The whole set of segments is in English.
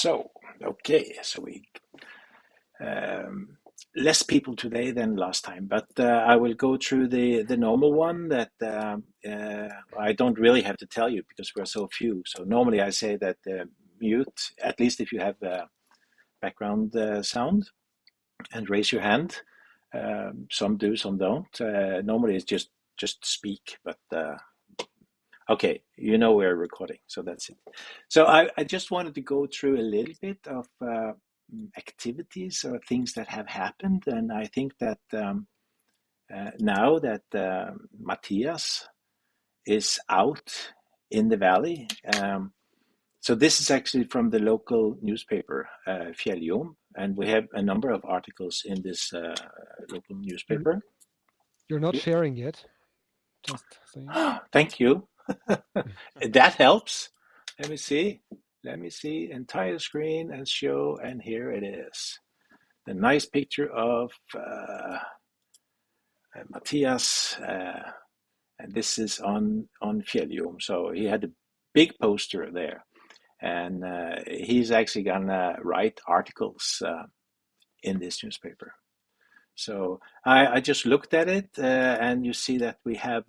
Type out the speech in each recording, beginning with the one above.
So, okay, so we um, less people today than last time, but I will go through the normal one that I don't really have to tell you because we're so few. So normally I say that mute, at least if you have background sound, and raise your hand. Some do, some don't. Normally it's just speak, but okay, you know we're recording, so that's it. So I just wanted to go through a little bit of activities or things that have happened, and I think that now that Matthias is out in the valley, so this is actually from the local newspaper, Fjälljom, and we have a number of articles in this local You're newspaper. you're not sharing yet. Just saying. Thank you. That helps. Let me see. Let me see. Entire screen and show, and here it is. The nice picture of Matthias, and this is on Fjälljom. So he had a big poster there, and he's actually gonna write articles in this newspaper. So I just looked at it, and you see that we have,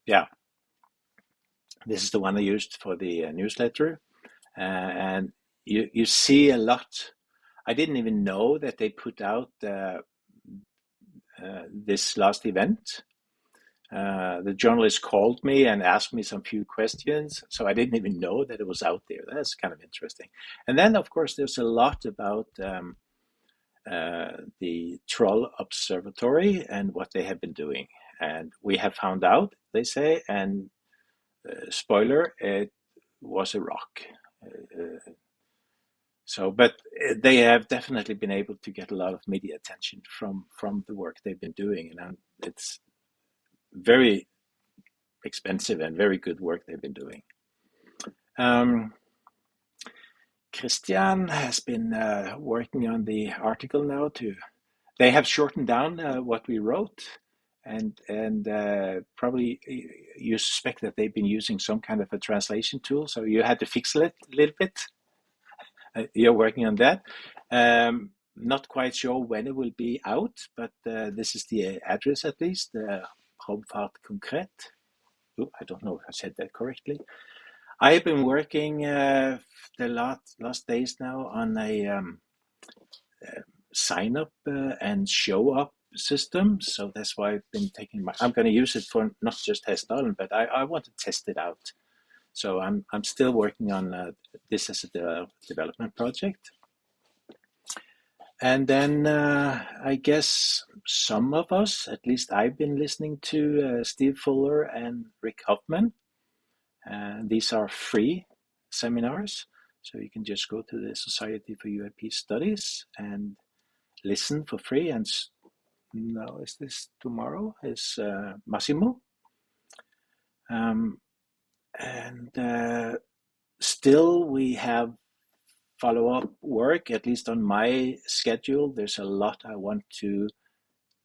yeah, this is the one I used for the newsletter, and you see a lot. I didn't even know that they put out this last event. The journalist called me and asked me some few questions, so I didn't even know that it was out there. That's kind of interesting. And then, of course, there's a lot about the Troll Observatory and what they have been doing. And we have found out, they say, and spoiler, it was a rock. But they have definitely been able to get a lot of media attention from the work they've been doing, and it's very expensive and very good work they've been doing. Christian has been working on the article now to. They have shortened down what we wrote, and probably you suspect that they've been using some kind of a translation tool, so you had to fix it a little bit. You're working on that. Not quite sure when it will be out, but this is the address at least, Raumfahrt Konkret. I don't know if I said that correctly. I have been working the last days now on a sign up and show up system. So that's why I've been I'm going to use it for not just Hessdalen, but I want to test it out. So I'm still working on this as a development project. And then I guess some of us, at least I've been listening to Steve Fuller and Rick Hoffman. These are free seminars, so you can just go to the Society for UAP Studies and listen for free. And now, is this tomorrow? Is Massimo? And still, we have follow-up work, at least on my schedule. There's a lot I want to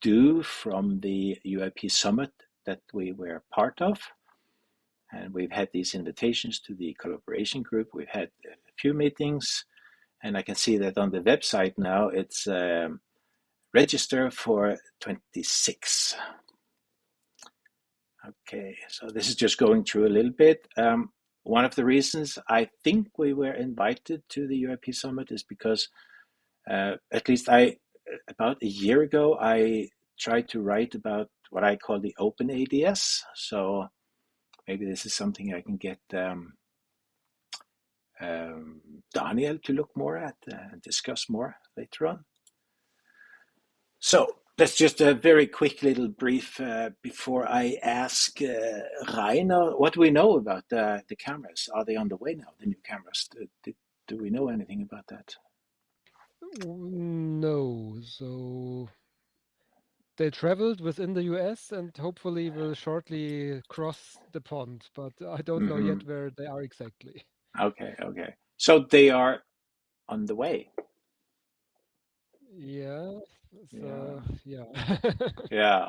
do from the UAP summit that we were part of. And we've had these invitations to the collaboration group. We've had a few meetings, and I can see that on the website now it's register for 26. Okay, so this is just going through a little bit. One of the reasons I think we were invited to the UAP summit is because at least about a year ago, I tried to write about what I call the open ADS. So maybe this is something I can get Daniel to look more at and discuss more later on. So that's just a very quick little brief before I ask Rainer, what do we know about the cameras? Are they on the way now, the new cameras? Do we know anything about that? No, so they traveled within the US and hopefully will shortly cross the pond, but I don't know Mm-hmm. yet where they are exactly. Okay. So they are on the way. Yeah, Yeah. so yeah. Yeah.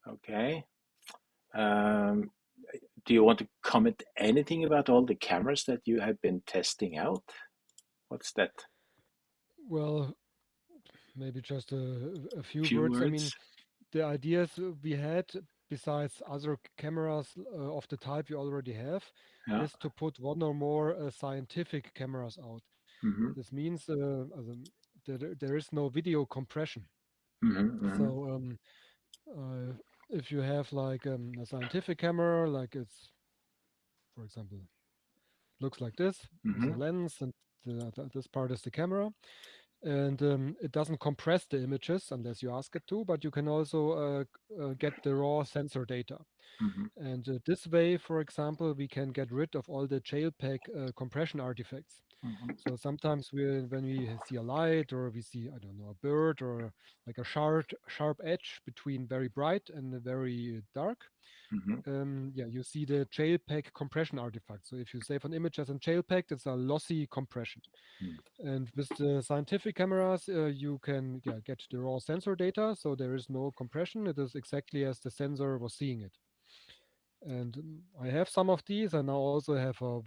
Okay. Um, do you want to comment anything about all the cameras that you have been testing out? What's that? Well, maybe just a few Few words. I mean, words? the ideas we had, besides other cameras of the type you already have, Yeah. is to put one or more scientific cameras out. Mm-hmm. This means there is no video compression. Mm-hmm. Mm-hmm. So uh, if you have like a scientific camera, like it's, for example, looks like this with Mm-hmm. a lens, and this part is the camera, and it doesn't compress the images unless you ask it to, but you can also get the raw sensor data. Mm-hmm. And this way, for example, we can get rid of all the JPEG compression artifacts. Mm-hmm. So sometimes when we see a light, or we see, I don't know, a bird, or like a sharp edge between very bright and very dark, Mm-hmm. yeah, you see the JPEG compression artifact. So if you save an image as a JPEG, it's a lossy compression. And with the scientific cameras, you can, yeah, get the raw sensor data, so there is no compression. It is exactly as the sensor was seeing it. And I have some of these. I now also have a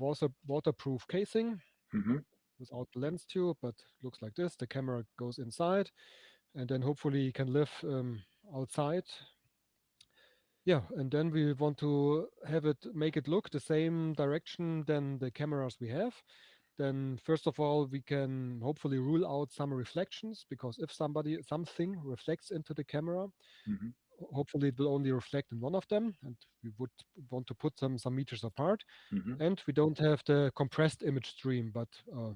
waterproof casing Mm-hmm. without the lens tube, but looks like this. The camera goes inside, and then hopefully you can live outside. Yeah, and then we want to make it look the same direction than the cameras we have. Then first of all, we can hopefully rule out some reflections, because if something reflects into the camera, Mm-hmm. hopefully it will only reflect in one of them, and we would want to put them some meters apart. Mm-hmm. And we don't have the compressed image stream, but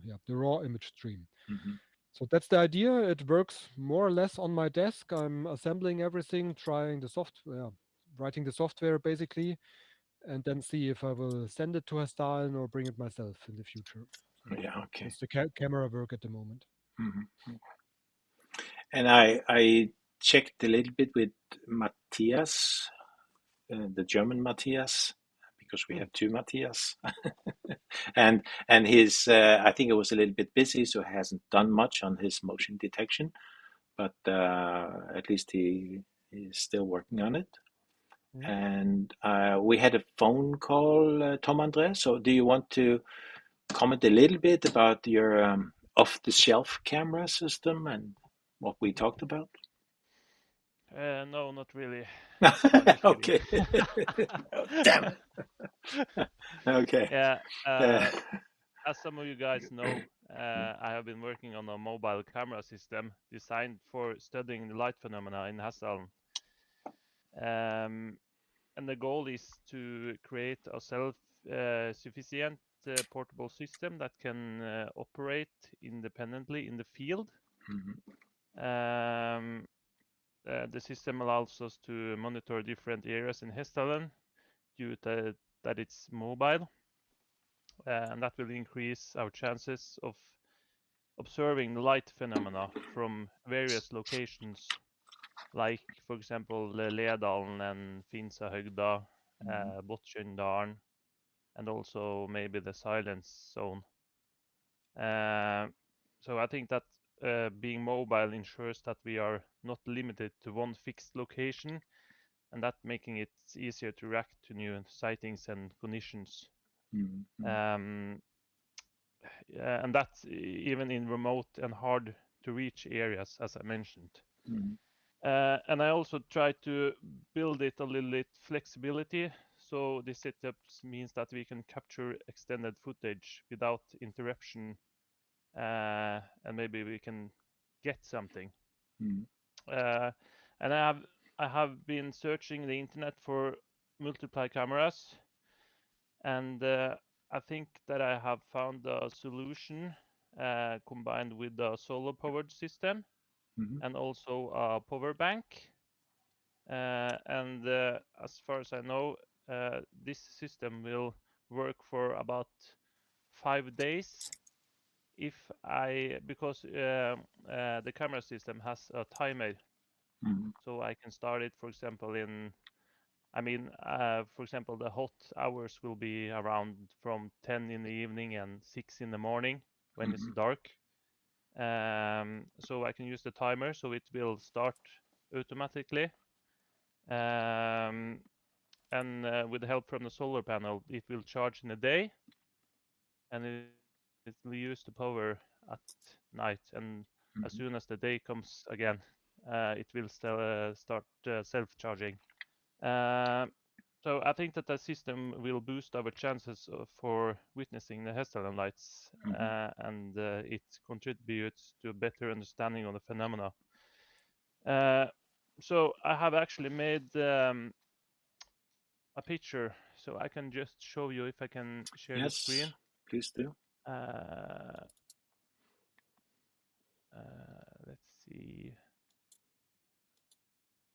yeah, the raw image stream. Mm-hmm. So that's the idea. It works more or less on my desk. I'm assembling everything, trying the software, writing the software basically, and then see if I will send it to Hastalen or bring it myself in the future. So Yeah. Okay. that's the camera work at the moment. Mm-hmm. And I checked a little bit with Matthias, the German Matthias, because we Hmm. have two Matthias, and his I think it was a little bit busy, so he hasn't done much on his motion detection, but at least he is still working on it. Hmm. And we had a phone call, Tom André. So do you want to comment a little bit about your off-the-shelf camera system and what we talked about? No, not really. I'm just kidding. Okay. Oh, damn it. Okay. Yeah, Uh, as some of you guys know, I have been working on a mobile camera system designed for studying the light phenomena in Hasdalen. And the goal is to create a self-sufficient portable system that can operate independently in the field. Um, the system allows us to monitor different areas in Hessdalen due to that it's mobile, and that will increase our chances of observing the light phenomena from various locations, like, for example, Ledalen and Finsahögda, Bottkjøndalen, and also maybe the silence zone. So I think that being mobile ensures that we are not limited to one fixed location, and that making it easier to react to new sightings and conditions. And that's even in remote and hard to reach areas, as I mentioned. And I also try to build it a little bit flexibility. So this setup means that we can capture extended footage without interruption, and maybe we can get something. And I have been searching the internet for multiply cameras, and I think that I have found a solution combined with a solar powered system and also a power bank. And as far as I know, this system will work for about 5 days because the camera system has a timer. So I can start it, for example, for example, the hot hours will be around from 10 in the evening and 6 in the morning when it's dark. So I can use the timer, so it will start automatically. And and with the help from the solar panel, it will charge in the day, and it will use the power at night. And as soon as the day comes again, it will start self-charging. So I think that the system will boost our chances for witnessing the Hessdalen lights, and it contributes to a better understanding of the phenomena. So I have actually made a picture, so I can just show you if I can share the screen. Yes, please do. Let's see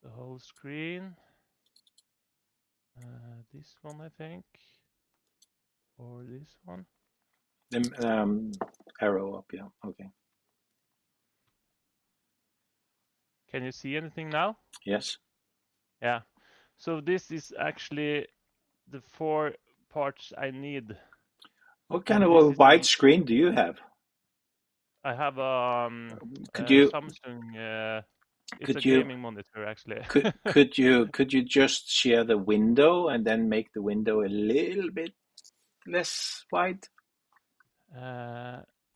the whole screen. This one, I think, or this one. The arrow up, yeah. Okay. Can you see anything now? Yes. Yeah. So this is actually the 4 parts I need. What kind of a wide screen do you have? I have Could you Samsung. It's could a you gaming monitor, actually. could you just share the window and then make the window a little bit less wide?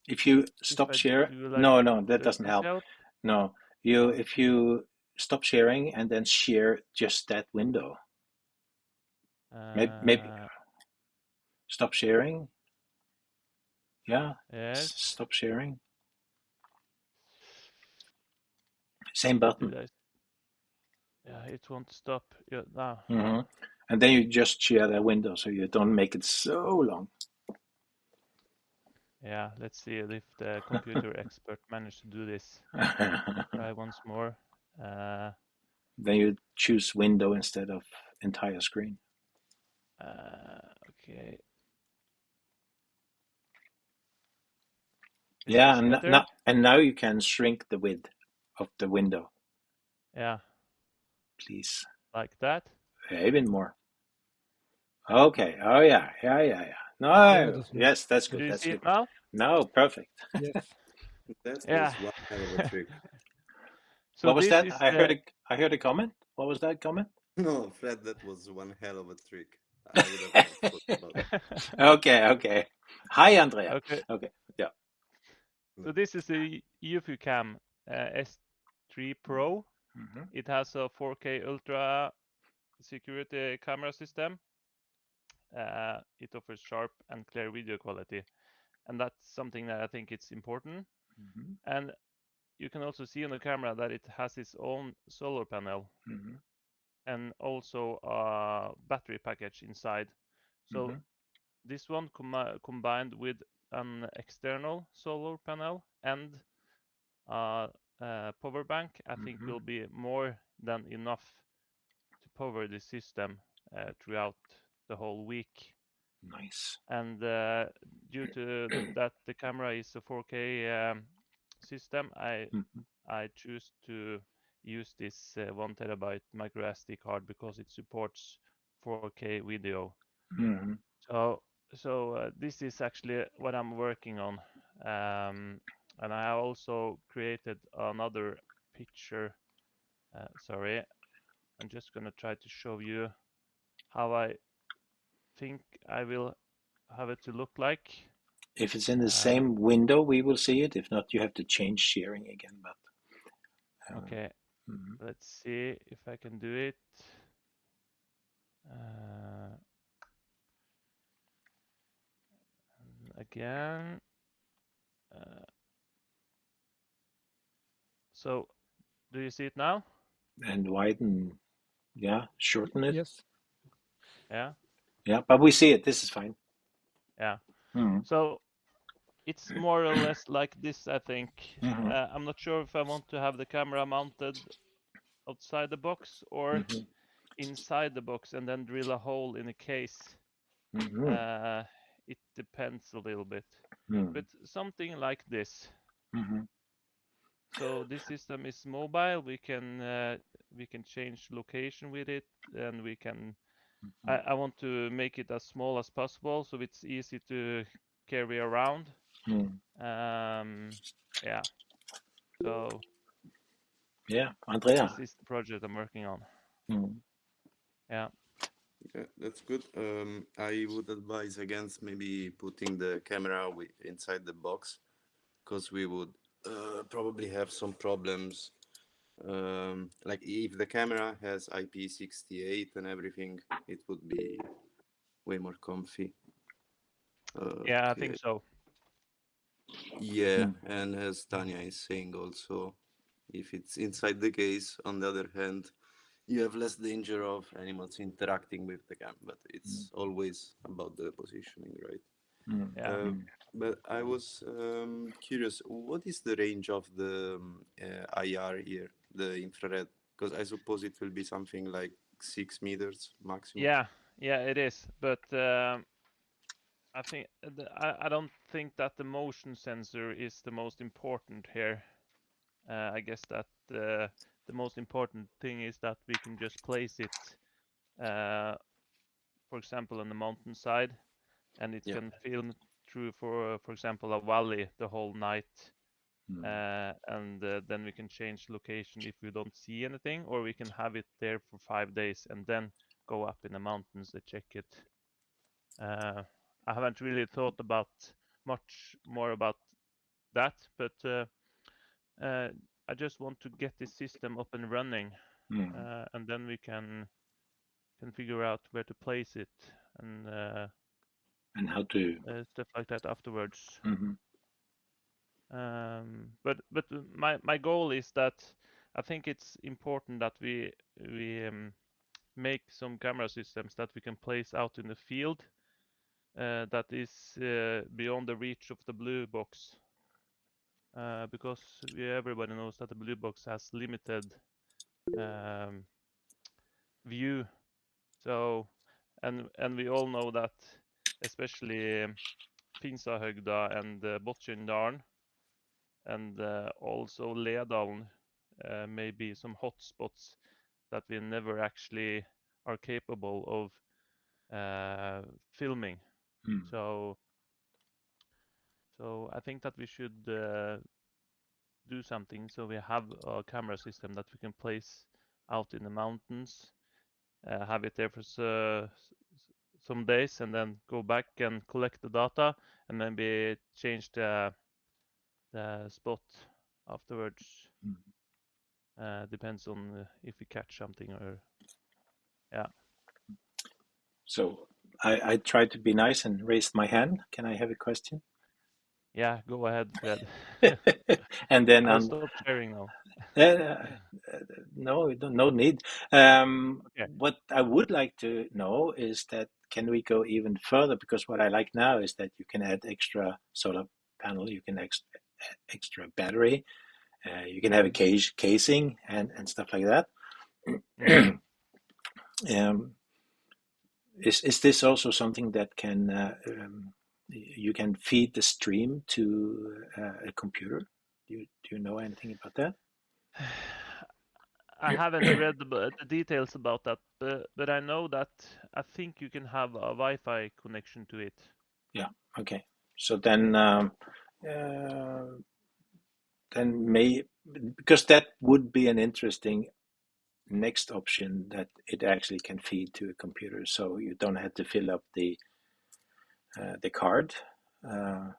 If you stop sharing, no, that doesn't help. No, if you stop sharing and then share just that window, maybe stop sharing. Yeah. Yes. Stop sharing. Same button. Yeah, it won't stop. Yeah, now. And then you just share that window so you don't make it so long. Yeah, let's see if the computer expert managed to do this. Try once more. Then you choose window instead of entire screen. Okay. Yeah, and now you can shrink the width of the window. Yeah. Please. Like that? Even more. Okay. Oh yeah. No. Yes, that's good. Do you That's see good. it now? No, perfect. Yes. That was one hell of a trick. So what was that? I heard a comment. What was that comment? No, Fred, that was one hell of a trick. I would have thought about it. Okay. Hi, Andrea. Okay. Yeah. So this is the UFU-Cam S3 Pro. It has a 4K Ultra security camera system. It offers sharp and clear video quality, and that's something that I think it's important. And you can also see on the camera that it has its own solar panel and also a battery package inside. So this one combined with an external solar panel and a power bank, I think will be more than enough to power the system throughout the whole week. Nice. And due to that the camera is a 4K system, I choose to use this 1 terabyte micro SD card because it supports 4K video. So this is actually what I'm working on, and I also created another picture. Sorry, I'm just gonna try to show you how I think I will have it to look like. If it's in the same window, we will see it. If not, you have to change sharing again. But okay, let's see if I can do it. Again. So, do you see it now? And widen, yeah, shorten it. Yes. Yeah, but we see it. This is fine. Yeah. So it's more or less like this, I think. I'm not sure if I want to have the camera mounted outside the box or inside the box and then drill a hole in a case. It depends a little bit, but something like this. So this system is mobile. We can change location with it, and we can. I want to make it as small as possible, so it's easy to carry around. Yeah. So. Yeah, Andrea. This is the project I'm working on. Yeah. Yeah, that's good. I would advise against maybe putting the camera inside the box, because we would probably have some problems. Like if the camera has IP68 and everything, it would be way more comfy. Yeah, I Okay. think so. Yeah, and as Tanya is saying also, if it's inside the case, on the other hand, you have less danger of animals interacting with the cam, but it's always about the positioning, right? Yeah. But I was curious, what is the range of the IR here, the infrared? Because I suppose it will be something like 6 meters maximum. Yeah, it is. But I think I don't think that the motion sensor is the most important here. I guess that the most important thing is that we can just place it, for example, on the mountainside, and it Yeah. can film through, for example, a valley the whole night. And then we can change location if we don't see anything, or we can have it there for 5 days and then go up in the mountains and check it. I haven't really thought about much more about that, but I just want to get this system up and running, and then we can figure out where to place it and how to. stuff like that afterwards. Mhm. But my goal is that I think it's important that we make some camera systems that we can place out in the field that is beyond the reach of the blue box, because everybody knows that the blue box has limited view. So, and we all know that, especially Finsahögda and Botjendalen, and also Ledalen, maybe some hotspots that we never actually are capable of filming. So I think that we should do something so we have a camera system that we can place out in the mountains, have it there for some days, and then go back and collect the data, and maybe change the spot afterwards. Depends on if we catch something or yeah. So I tried to be nice and raised my hand. Can I have a question? Yeah, go ahead, Fred. And then I'll stop sharing now. no, no need. Okay. What I would like to know is that can we go even further? Because what I like now is that you can add extra solar panel, you can extra battery, you can have a casing and stuff like that. Is this also something that can you can feed the stream to a computer? Do you know anything about that? I haven't read the details about that, but I know that I think you can have a Wi-Fi connection to it. Yeah. Okay. So then because that would be an interesting next option, that it actually can feed to a computer, so you don't have to fill up the card.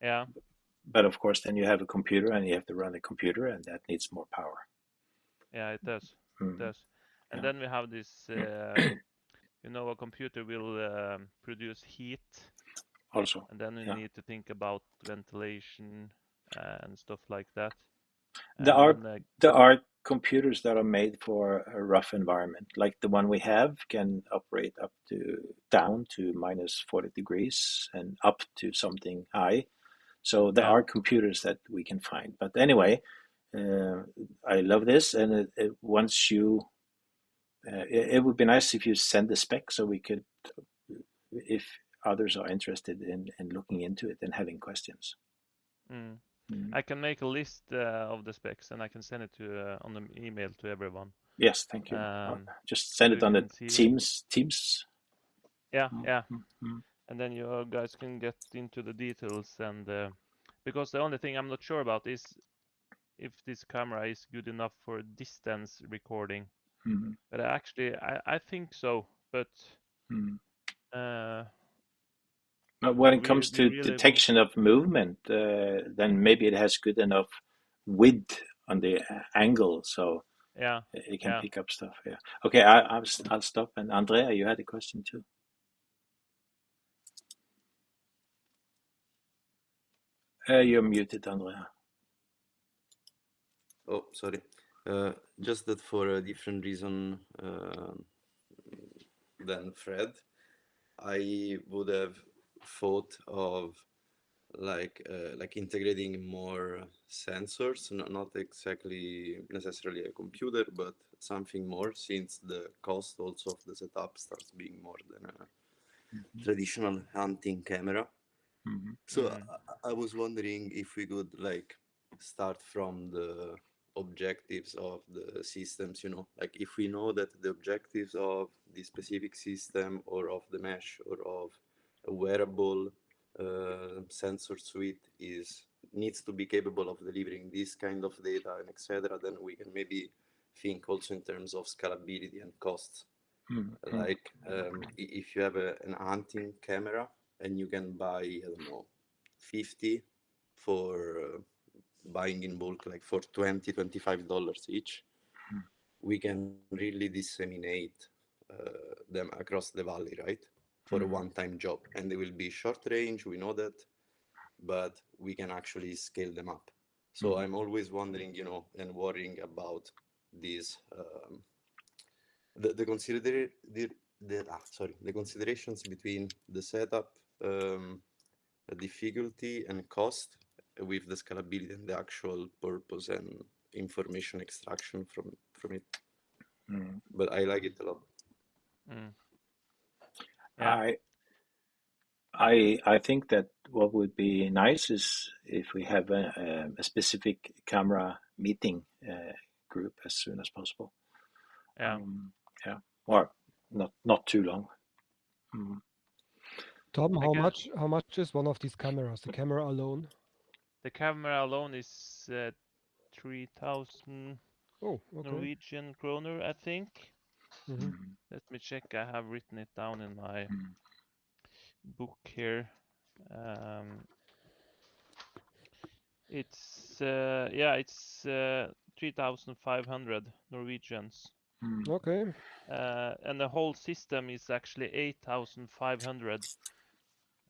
Yeah. But of course, then you have a computer and you have to run a computer, and that needs more power. Yeah, it does. It does. And then we have this, a computer will produce heat. Also. And then we need to think about ventilation and stuff like that. There are computers that are made for a rough environment, like the one we have can operate down to minus 40 degrees and up to something high. So there are computers that we can find. But anyway, I love this, and once it would be nice if you send the spec so we could, if others are interested in looking into it and having questions. I can make a list of the specs and I can send it to on the email to everyone. Yes, thank you. Just send it on the Teams. Yeah. And then you guys can get into the details, and because the only thing I'm not sure about is if this camera is good enough for distance recording. But actually, I think so. But Mm. So When it comes we to really want. detection of movement, then maybe it has good enough width on the angle, so Yeah, it can yeah. pick up stuff. Yeah. Okay, I'll stop. And Andrea, you had a question too. You're muted, Andrea. Oh, sorry. Just that for a different reason than Fred, I would have thought of like integrating more sensors, not exactly necessarily a computer, but something more, since the cost also of the setup starts being more than a traditional hunting camera. So I was wondering if we could like start from the objectives of the systems, you know, like if we know that the objectives of the specific system or of the mesh or of a wearable sensor suite needs to be capable of delivering this kind of data and etc., then we can maybe think also in terms of scalability and costs. Like if you have an hunting camera and you can buy, I don't know, 50 for buying in bulk, like for $25 each, we can really disseminate them across the valley, right? For a one-time job. And they will be short range, we know that, but we can actually scale them up. So I'm always wondering, you know, and worrying about these the considerations between the setup, difficulty and cost with the scalability and the actual purpose and information extraction from it. But I like it a lot. Yeah. I think that what would be nice is if we have a specific camera meeting group as soon as possible. Yeah. Yeah, or not too long. Tom, I guess how much is one of these cameras? The camera alone? the camera alone is 3,000 Oh, okay. Norwegian kroner, I think. hmm Let me check. I have written it down in my book here. It's 3,500 Norwegians. Okay. And the whole system is actually 8,500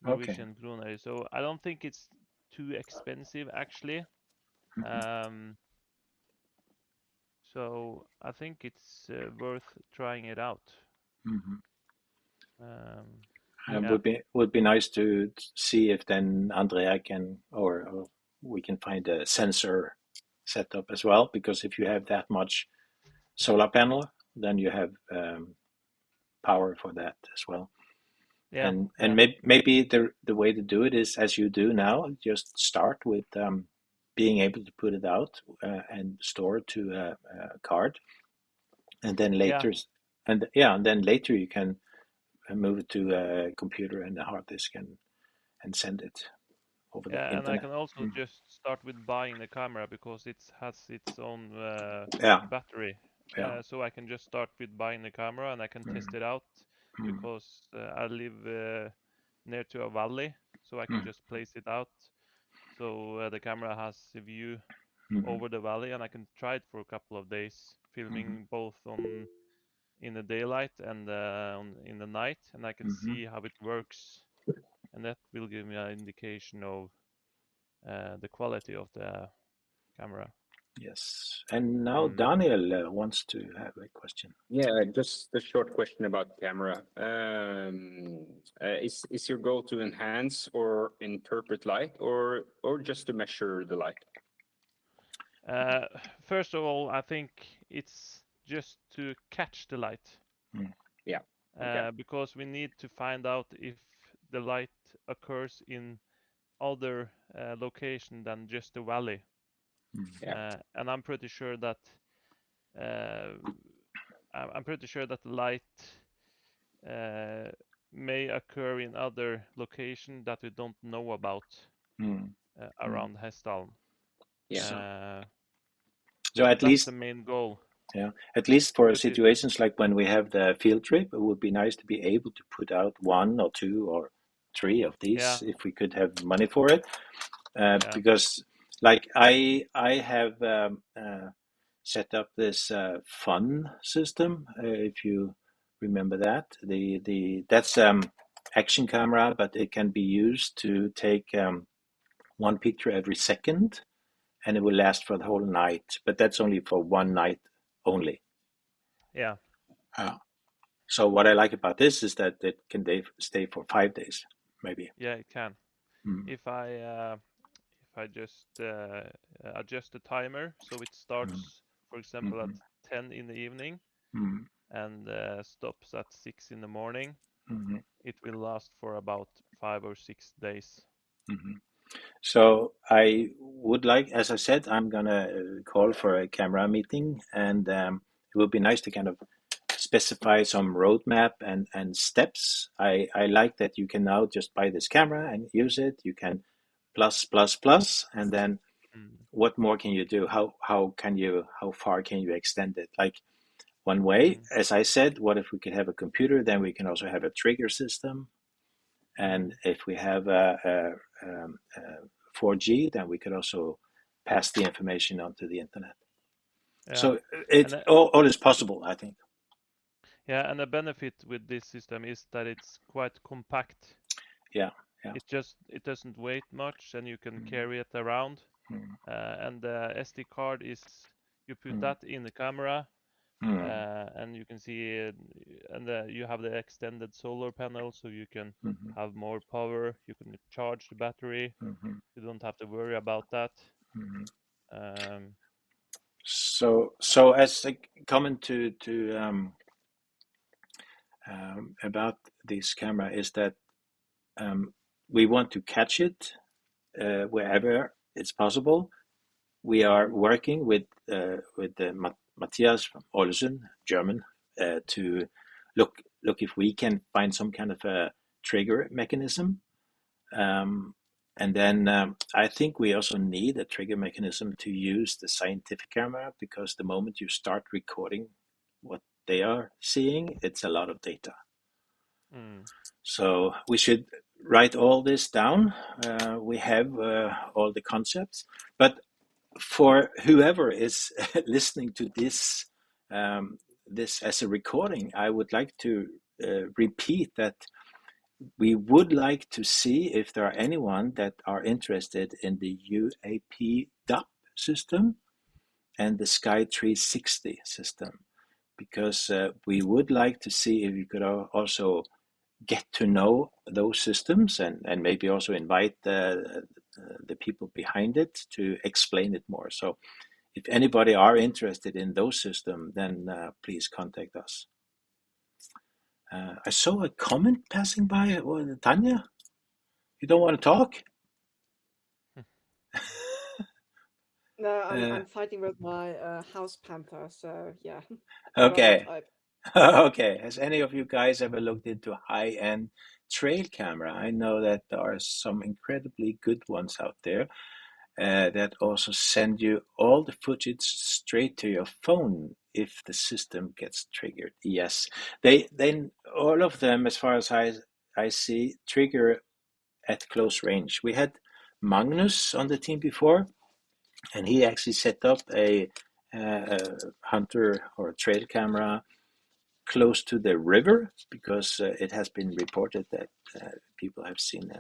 Okay. Norwegian kroner. So I don't think it's too expensive actually. So I think it's worth trying it out. And Yeah. would be nice to see if then Andrea can or we can find a sensor setup as well, because if you have that much solar panel, then you have power for that as well. Yeah. And maybe the way to do it is as you do now, just start with being able to put it out and store it to a card, and then later and then later you can move it to a computer and a hard disk and send it over the Yeah, and I internet. can also just start with buying the camera because it has its own battery. Yeah. So I can just start with buying the camera and I can test it out because I live near to a valley, so I can just place it out. So the camera has a view over the valley, and I can try it for a couple of days, filming both in the daylight and in the night, and I can see how it works, and that will give me an indication of the quality of the camera. Yes. And now Daniel wants to have a question. Yeah, just a short question about camera. Is your goal to enhance or interpret light, or just to measure the light? First of all, I think it's just to catch the light. Yeah. Okay. Because we need to find out if the light occurs in other location than just the valley. And I'm pretty sure that the light may occur in other location that we don't know about around Hessdalen. So at that's least the main goal. Yeah, at least for But situations like when we have the field trip, it would be nice to be able to put out 1 or 2 or 3 of these yeah, if we could have money for it. yeah, Because, like, I have set up this fun system. If you remember that, that's action camera, but it can be used to take 1 picture every second, and it will last for the whole night. But that's only for 1 night only. yeah, So what I like about this is that it can stay for 5 days, maybe. yeah. It can. Mm. If I just adjust the timer so it starts, for example, at 10 in the evening Mm. and stops at 6 in the morning, Mm. it will last for about 5 or 6 days. Mm. So I would like, as I said, I'm gonna call for a camera meeting, and it would be nice to kind of specify some roadmap and steps. I like that you can now just buy this camera and use it. You can plus plus plus, and then what more can you do? How far can you extend it? Like one way, as I said, what if we could have a computer? Then we can also have a trigger system, and if we have a 4G, then we could also pass the information onto the internet. Yeah. So it all is possible, I think. Yeah, and the benefit with this system is that it's quite compact. Yeah. It doesn't weigh much, and you can carry it around. And the SD card is, you put that in the camera, and you can see, and you have the extended solar panel, so you can have more power. You can charge the battery. You don't have to worry about that. So as a comment to about this camera is that we want to catch it wherever it's possible. We are working with Matthias from Ålesund, German, to look if we can find some kind of a trigger mechanism. And then I think we also need a trigger mechanism to use the scientific camera, because the moment you start recording what they are seeing, it's a lot of data. So we should write all this down. We have all the concepts, but for whoever is listening to this this as a recording, I would like to repeat that we would like to see if there are anyone that are interested in the UAP DAP system and the Sky 360 system, because we would like to see if you could also get to know those systems, and maybe also invite the people behind it to explain it more. So if anybody are interested in those systems, then please contact us. I saw a comment passing by. Tanya, you don't want to talk? No, I'm fighting with my house panther, so yeah. Okay. Okay. Has any of you guys ever looked into high-end trail camera? I know that there are some incredibly good ones out there that also send you all the footage straight to your phone if the system gets triggered. Yes, then all of them, as far as I see, trigger at close range. We had Magnus on the team before, and he actually set up a hunter or a trail camera close to the river, because it has been reported that people have seen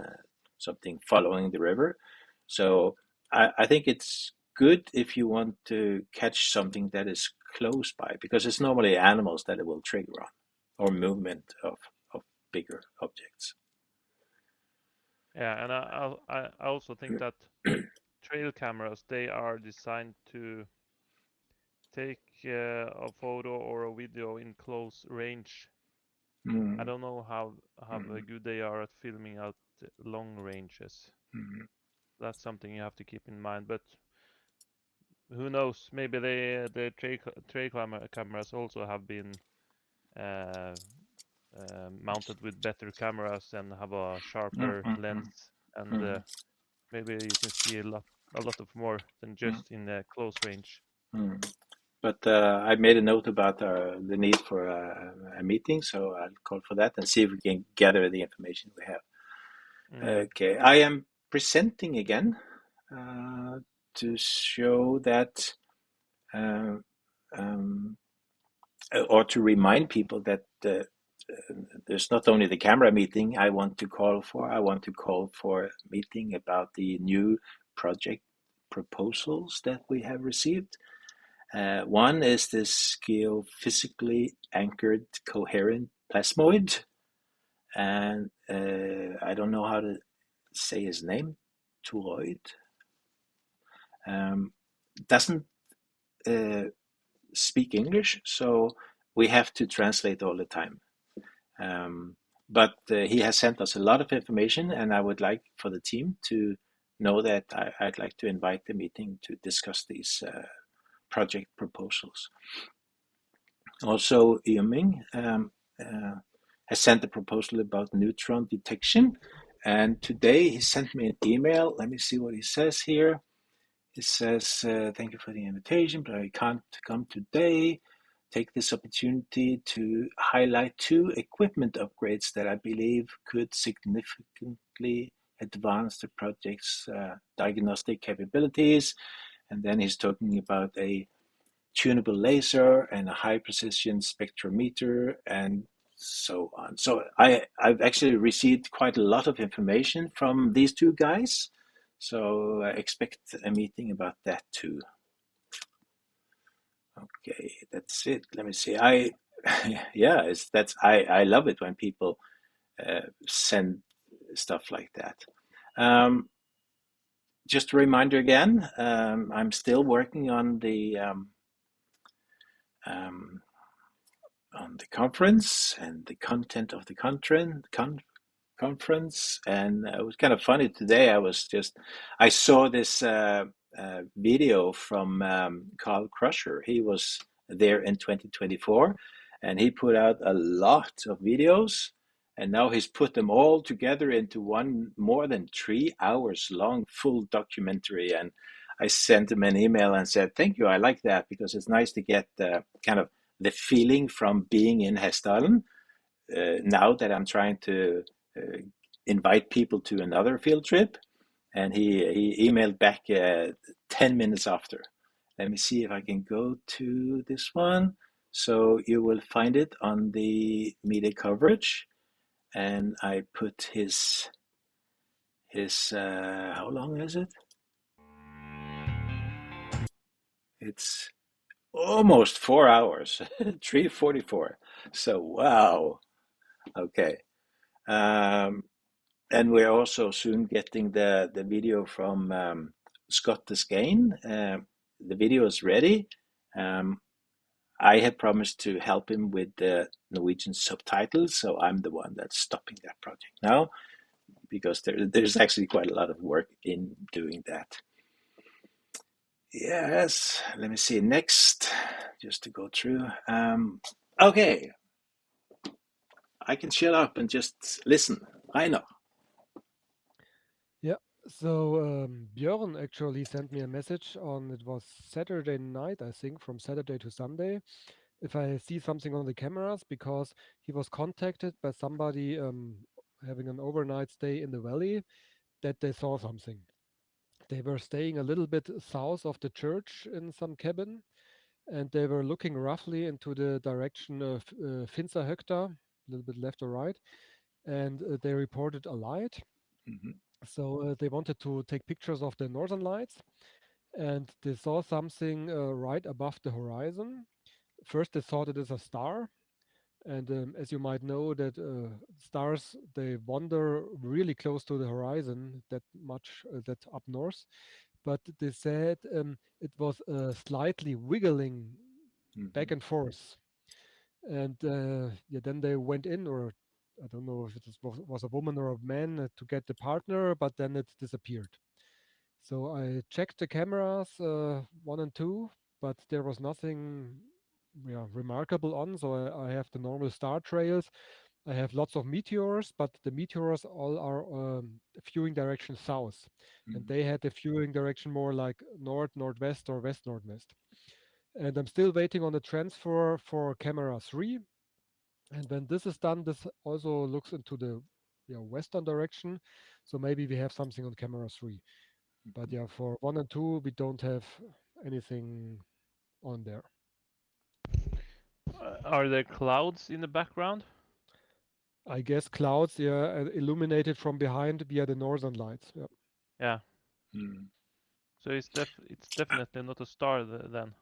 something following the river. So I think it's good if you want to catch something that is close by, because it's normally animals that it will trigger on, or movement of bigger objects. Yeah, and I also think that trail cameras, they are designed to take a photo or a video in close range. I don't know how good they are at filming out long ranges. That's something you have to keep in mind. But who knows? Maybe the trail cameras also have been mounted with better cameras and have a sharper lens, and maybe you can see a lot of more than just in the close range. but I made a note about the need for a meeting, so I'll call for that and see if we can gather the information we have. Okay, I am presenting again to show that, or to remind people that there's not only the camera meeting I want to call for. I want to call for a meeting about the new project proposals that we have received. One is this geophysically anchored coherent plasmoid, and I don't know how to say his name, Toroid. Doesn't speak English, so we have to translate all the time. But he has sent us a lot of information, and I would like for the team to know that I'd like to invite the meeting to discuss these project proposals. Also, Yiming has sent a proposal about neutron detection, and today he sent me an email. Let me see what he says here. He says, thank you for the invitation, but I can't come today. Take this opportunity to highlight 2 equipment upgrades that I believe could significantly advance the project's diagnostic capabilities. And then he's talking about a tunable laser and a high precision spectrometer and so on. So I've actually received quite a lot of information from these 2 guys. So I expect a meeting about that too. Okay, that's it. Let me see. I love it when people send stuff like that. Just a reminder again, I'm still working on the conference and the content of the conference, and it was kind of funny today. I saw this video from Carl Crusher. He was there in 2024, and he put out a lot of videos, and now he's put them all together into one more than 3 hours long full documentary. And I sent him an email and said, thank you, I like that, because it's nice to get kind of the feeling from being in Hessdalen now that I'm trying to invite people to another field trip. And he emailed back 10 minutes after. Let me see if I can go to this one. So you will find it on the media coverage. And I put his how long is it? It's almost 4 hours, 3:44. So wow. Okay. And we're also soon getting the video from Scott Desgain. The video is ready. I had promised to help him with the Norwegian subtitles, so I'm the one that's stopping that project now, because there's actually quite a lot of work in doing that. Yes, let me see. Next, just to go through. Okay, I can shut up and just listen. Rainer. Yeah. So Björn actually sent me a message it was Saturday night, I think, from Saturday to Sunday, if I see something on the cameras, because he was contacted by somebody having an overnight stay in the valley, that they saw something. They were staying a little bit south of the church in some cabin, and they were looking roughly into the direction of Finserhögda, a little bit left or right, and they reported a light. Mm-hmm. So they wanted to take pictures of the northern lights, and they saw something right above the horizon. First, they thought it is a star, and as you might know, that stars, they wander really close to the horizon, that much, that up north. But they said it was slightly wiggling back and forth. And yeah, then they went in, or I don't know if it was a woman or a man to get the partner, but then it disappeared. So I checked the cameras, 1 and 2, but there was nothing, yeah, remarkable on. So I have the normal star trails. I have lots of meteors, but the meteors all are viewing direction south, and they had the viewing direction more like north, northwest, or west, northwest. And I'm still waiting on the transfer for camera 3. And when this is done, this also looks into the western direction. So maybe we have something on camera 3. But yeah, for 1 and 2, we don't have anything on there. Are there clouds in the background? I guess clouds, illuminated from behind via the northern lights. Yeah. Yeah. Mm. So it's definitely not a star then.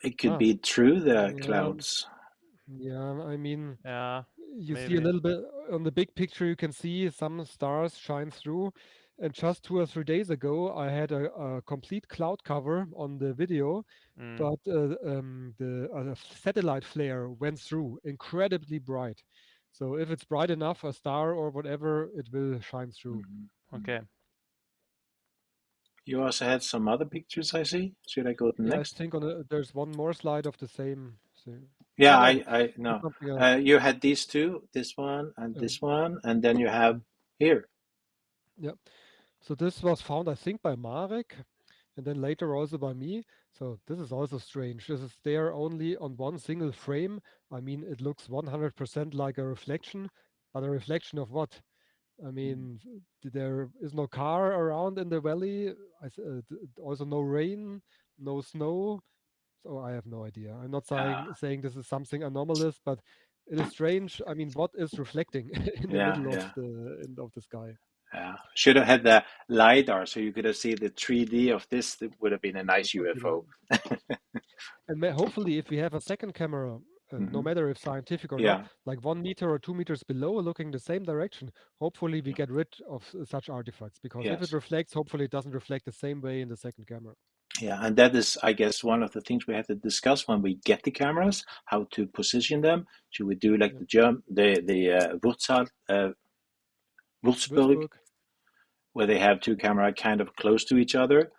It could be through the Yeah. clouds. Yeah, I mean, Yeah, you see a maybe. little bit on the big picture, you can see some stars shine through. And just 2 or 3 days ago, I had a complete cloud cover on the video, but the satellite flare went through, incredibly bright. So if it's bright enough, a star or whatever, it will shine through. Okay. You also had some other pictures, I see. Should I go to the Yeah, I next? think there's one more slide of the same thing. Yeah, Oh, no, I that's no. something else. You had these two, this one and Yeah. this one, and then you have here. Yeah. So this was found, I think, by Marek, and then later also by me. So this is also strange. This is there only on one single frame. I mean, it looks 100% like a reflection, but a reflection of what? I mean, there is no car around in the valley. Also no rain, no snow. So I have no idea. I'm not saying this is something anomalous, but it is strange. I mean, what is reflecting in the middle of the sky? Should have had the LiDAR so you could have seen the 3D of this. It would have been a nice That would be UFO. And hopefully, if we have a second camera, no matter if scientific or not, like 1 meter or 2 meters below, looking the same direction, hopefully we get rid of such artifacts. Because if it Yes. reflects, hopefully it doesn't reflect the same way in the second camera. Yeah, and that is, I guess, one of the things we have to discuss when we get the cameras, how to position them. Should we do like the Würzburg, where they have two cameras kind of close to each other?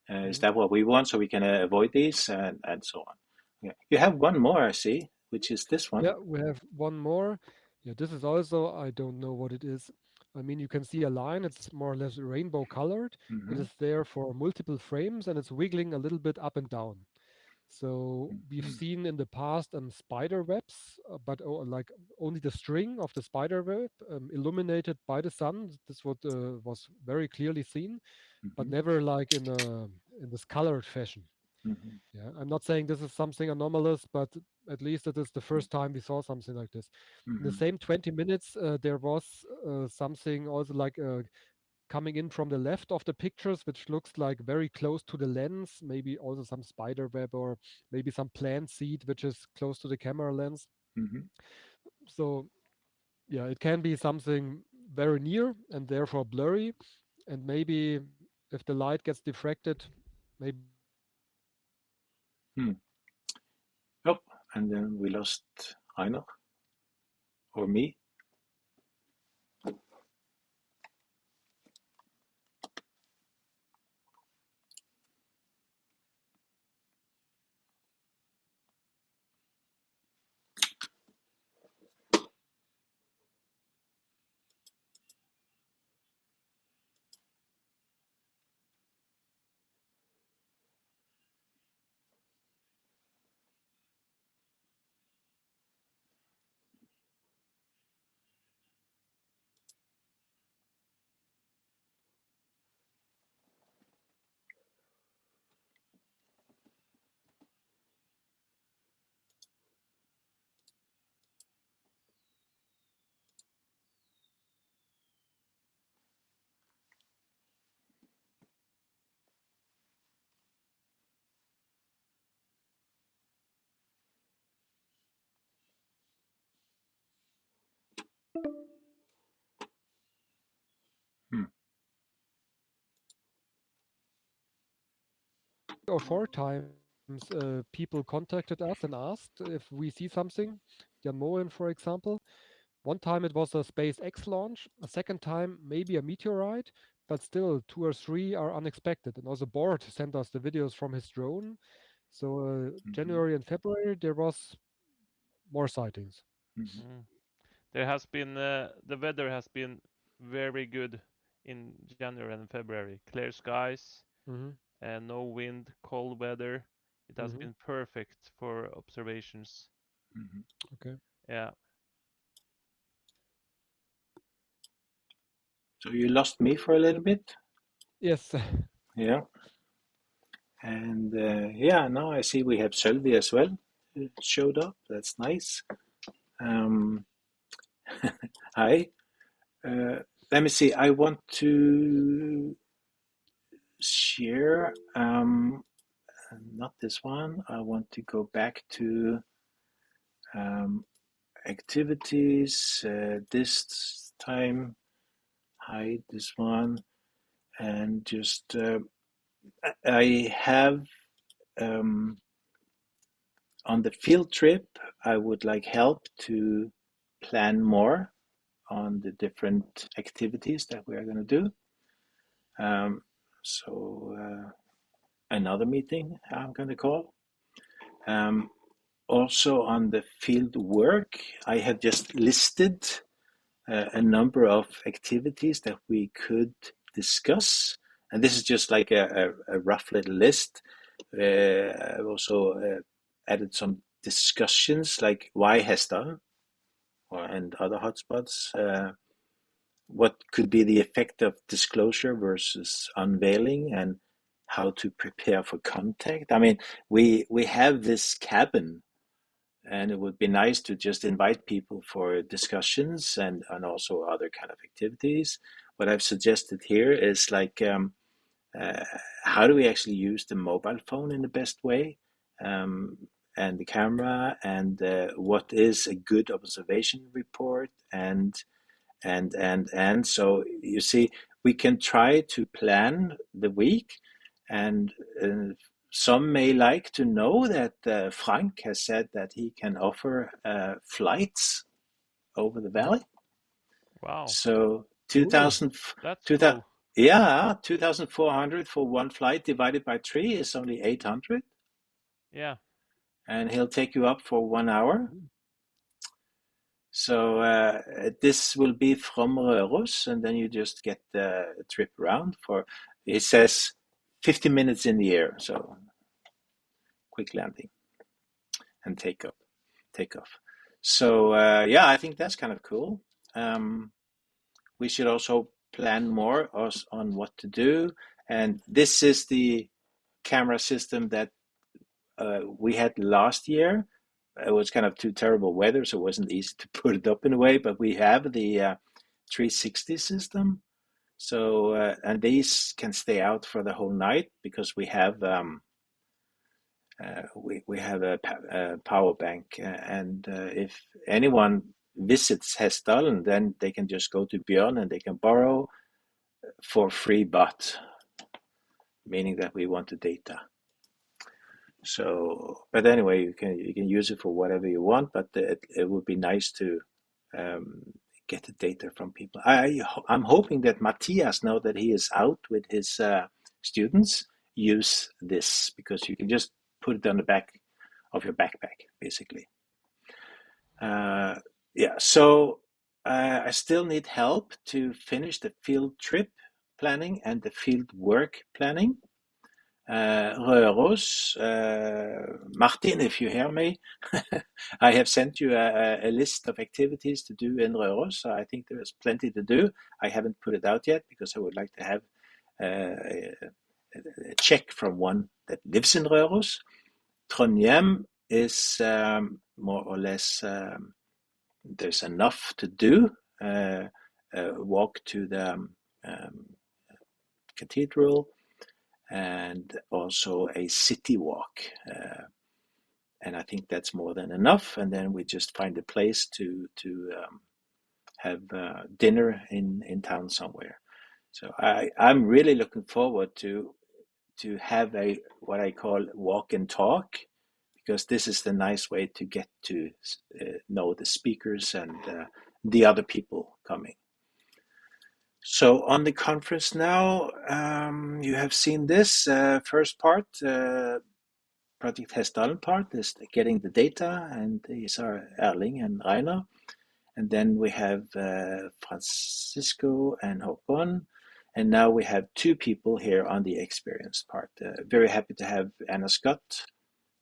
Is that what we want, so we can avoid these and so on? Yeah. You have one more, I see, which is this one. Yeah, we have one more. Yeah, this is also, I don't know what it is. I mean, you can see a line, it's more or less rainbow colored. It is there for multiple frames and it's wiggling a little bit up and down. So we've seen in the past spider webs, but like only the string of the spider web illuminated by the sun. This was very clearly seen, but never like in this colored fashion. Yeah, I'm not saying this is something anomalous, but at least it is the first time we saw something like this. In the same 20 minutes, there was something also like coming in from the left of the pictures, which looks like very close to the lens, maybe also some spider web or maybe some plant seed, which is close to the camera lens. So yeah, it can be something very near and therefore blurry. And maybe if the light gets diffracted, maybe. Oh, and then we lost Einar or me. Or 4 times people contacted us and asked if we see something. Jan Moen, for example. One time it was a SpaceX launch. A second time, maybe a meteorite, but still 2 or 3 are unexpected. And also Bort sent us the videos from his drone. So January and February, there was more sightings. There has been the weather has been very good in January and February. Clear skies, no wind, cold weather. It has been perfect for observations. Okay. Yeah. So you lost me for a little bit. Yes. Yeah. And yeah, now I see we have Sölvi as well. It showed up. That's nice. Hi. Let me see. I want to share. Not this one. I want to go back to activities. This time, hide this one, and just I have on the field trip. I would like help to plan more on the different activities that we are going to do. So another meeting I'm going to call. Also on the field work, I have just listed a number of activities that we could discuss. And this is just like a rough little list. I've also added some discussions like why Hesdal and other hotspots. What could be the effect of disclosure versus unveiling, and how to prepare for contact. I mean, we have this cabin, and it would be nice to just invite people for discussions and also other kind of activities. What I've suggested here is like how do we actually use the mobile phone in the best way, and the camera, and what is a good observation report, and so you see, we can try to plan the week, and some may like to know that Frank has said that he can offer flights over the valley. Wow. So That's 2000, cool. yeah, 2,400 for one flight divided by 3 is only 800, Yeah. and he'll take you up for 1 hour. So this will be from Røros, and then you just get the trip around for, it says 50 minutes in the air, so quick landing and take off. So yeah, I think that's kind of cool. We should also plan more on what to do, and this is the camera system that we had last year. It was kind of too terrible weather, so it wasn't easy to put it up in a way, but we have the 360 system. So, and these can stay out for the whole night because we have we have a power bank, and if anyone visits Hesdalen, then they can just go to Björn and they can borrow for free, but meaning that we want the data. So, but anyway, you can use it for whatever you want, but it would be nice to get the data from people. I'm hoping that Matthias, now that he is out with his students, use this, because you can just put it on the back of your backpack, basically. Yeah, so I still need help to finish the field trip planning and the field work planning. Røros, Martin, if you hear me, I have sent you a list of activities to do in Røros, so I think there's plenty to do. I haven't put it out yet because I would like to have a check from one that lives in Røros. Trondheim is more or less, there's enough to do. Walk to the cathedral, and also a city walk. And I think that's more than enough. And then we just find a place to have dinner in town somewhere. So I'm really looking forward to have a what I call walk and talk, because this is the nice way to get to know the speakers and the other people coming. So on the conference now, you have seen this first part, Project Hesdalen part is getting the data, and these are Erling and Rainer. And then we have Francisco and Håkon. And now we have 2 people here on the experience part. Very happy to have Anna Scott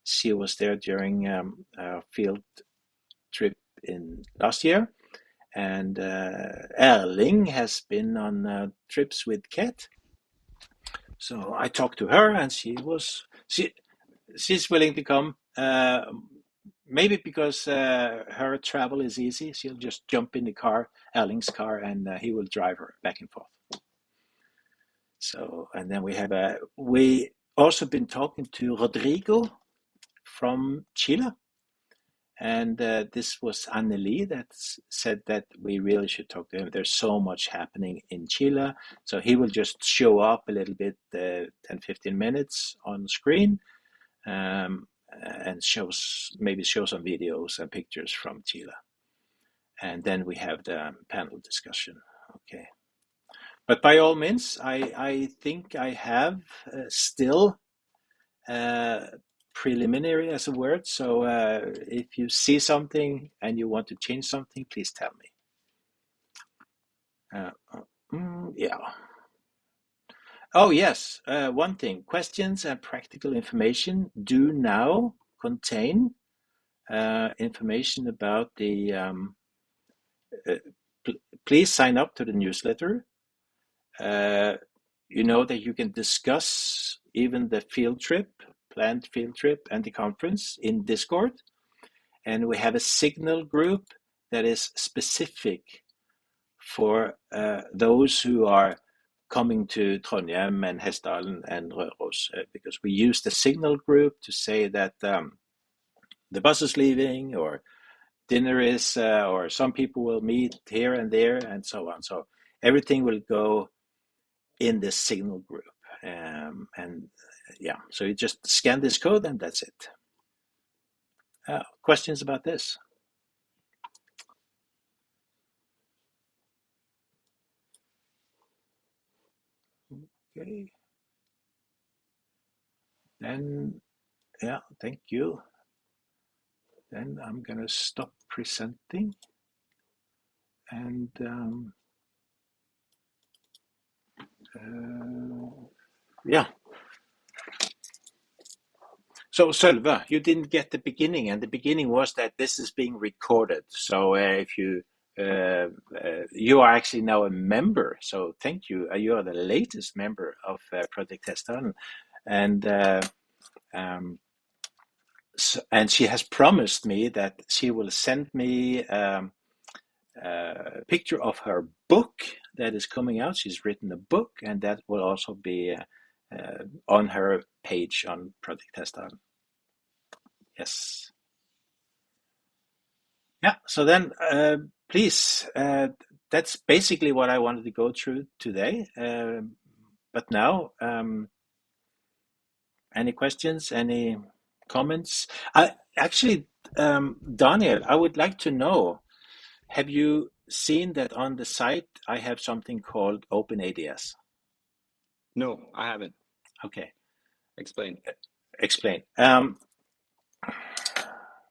She was there during a field trip in last year, and Erling has been on trips with Ket. So I talked to her, and she's willing to come. Maybe because her travel is easy, she'll just jump in the car, Erling's car, and he will drive her back and forth. So, and then we also been talking to Rodrigo from Chile, and this was Anneli that said that we really should talk to him. There's so much happening in Chile, so he will just show up a little bit, 10-15 minutes on screen, and maybe show some videos and pictures from Chile, and then we have the panel discussion. Okay. But by all means, I think I have still preliminary as a word. So if you see something and you want to change something, please tell me. Yeah. Oh, yes. One thing. Questions and practical information do now contain information about the... please sign up to the newsletter. You know that you can discuss even the planned field trip and the conference in Discord. And we have a Signal group that is specific for those who are coming to Trondheim and Hessdalen and Røros, because we use the Signal group to say that the bus is leaving, or dinner is, or some people will meet here and there, and so on. So everything will go in the Signal group, and yeah, so you just scan this code and that's it. Questions about this? Okay. Then, yeah, thank you. Then I'm gonna stop presenting, and yeah. So Sølve, you didn't get the beginning, and the beginning was that this is being recorded. So if you are actually now a member, so thank you. You are the latest member of Project Hessdalen, and and she has promised me that she will send me a picture of her book that is coming out. She's written a book, and that will also be on her page on Project Hessdalen. Yes. Yeah, so then please, that's basically what I wanted to go through today. But now, any questions, any comments? Actually, Daniel, I would like to know, have you seen that on the site I have something called OpenADS? No, I haven't. Okay. Explain. Explain. I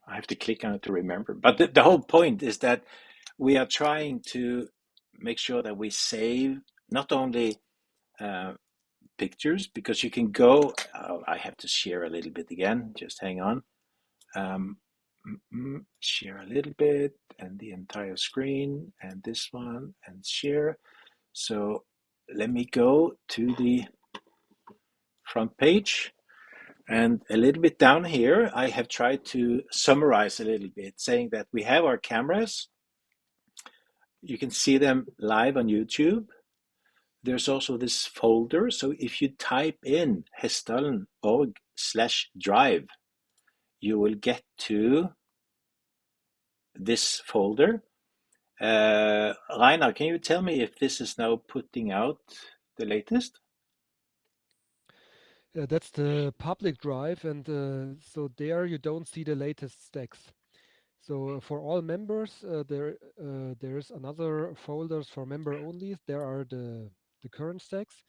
have to click on it to remember. But the whole point is that we are trying to make sure that we save not only pictures, because you can go, I have to share a little bit again, just hang on. Share a little bit, and the entire screen, and this one, and share. So let me go to the front page. And a little bit down here, I have tried to summarize a little bit, saying that we have our cameras. You can see them live on YouTube. There's also this folder. So if you type in hessdalen.org/drive, you will get to this folder. Reinar, can you tell me if this is now putting out the latest? That's the public drive, and so there you don't see the latest stacks. So for all members, there's another folders for member only. There are the current stacks,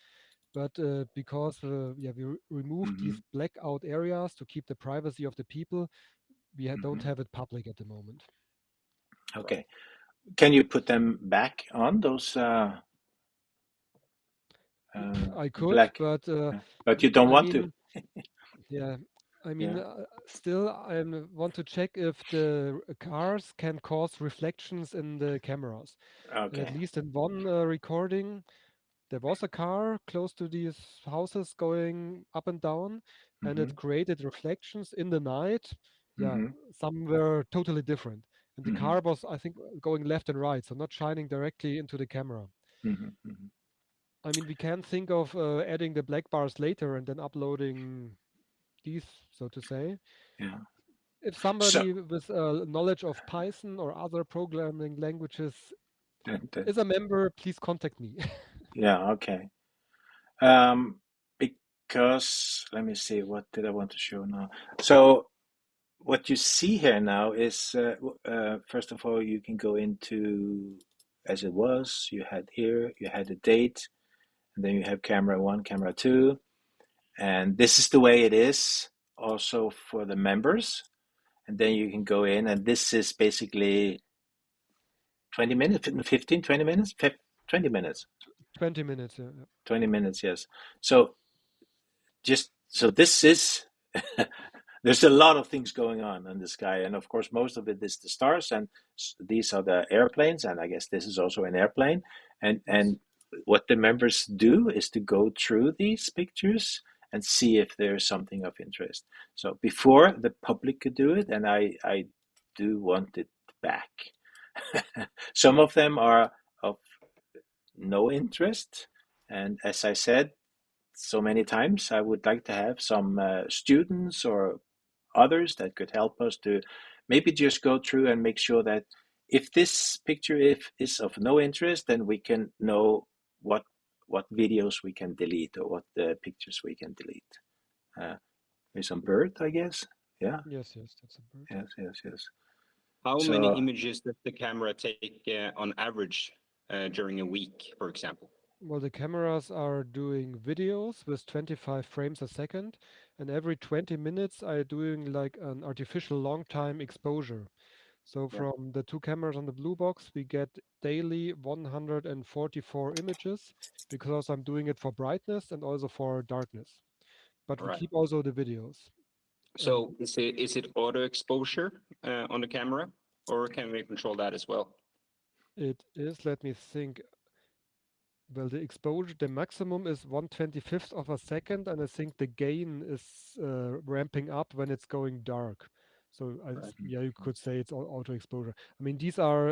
but because we removed these blackout areas to keep the privacy of the people, we don't have it public at the moment. Okay, can you put them back on those? I could, but you don't want to. Yeah, I mean, Yeah. still, I want to check if the cars can cause reflections in the cameras. And at Okay. least in one recording, there was a car close to these houses going up and down, and Mm-hmm. it created reflections in the night. Yeah, Mm-hmm. some were totally different. And the Mm-hmm. car was, I think, going left and right, so not shining directly into the camera. Mm-hmm. Mm-hmm. I mean, we can think of adding the black bars later and then uploading these, so to say. Yeah. If So somebody with knowledge of Python or other programming languages that, is a member, please contact me. yeah. Okay. Um, because let me see, what did I want to show now? So what you see here now is, first of all, you can go into as it was. You had here, you had a date, and then you have camera one, camera two, and this is the way it is also for the members. And then you can go in, and this is basically 20 minutes, 15, 20 minutes, 20 minutes, 20 minutes. Yeah. 20 minutes, yes. So so this is there's a lot of things going on in the sky, and of course most of it is the stars, and these are the airplanes, and I guess this is also an airplane. And Yes. what the members do is to go through these pictures and see if there's something of interest. So before the public could do it, and I do want it back. Some of them are of no interest, and as I said so many times, I would like to have some students or others that could help us to maybe just go through and make sure that if this picture is of no interest, then we can know what videos we can delete or what pictures we can delete. There's some bird, I guess. Yeah, Yes, that's a bird. yes. How many So images does the camera take on average during a week, for example? Well, the cameras are doing videos with 25 frames a second, and every 20 minutes are doing like an artificial long time exposure. So Yeah. from the two cameras on the blue box, we get daily 144 images because I'm doing it for brightness and also for darkness. But All we right. keep also the videos. And So is it auto exposure on the camera, or can we control that as well? it is, let me think, well, the exposure, the maximum is 1/25th of a second, and I think the gain is ramping up when it's going dark. So Right. yeah, you could say it's auto exposure. I mean, these are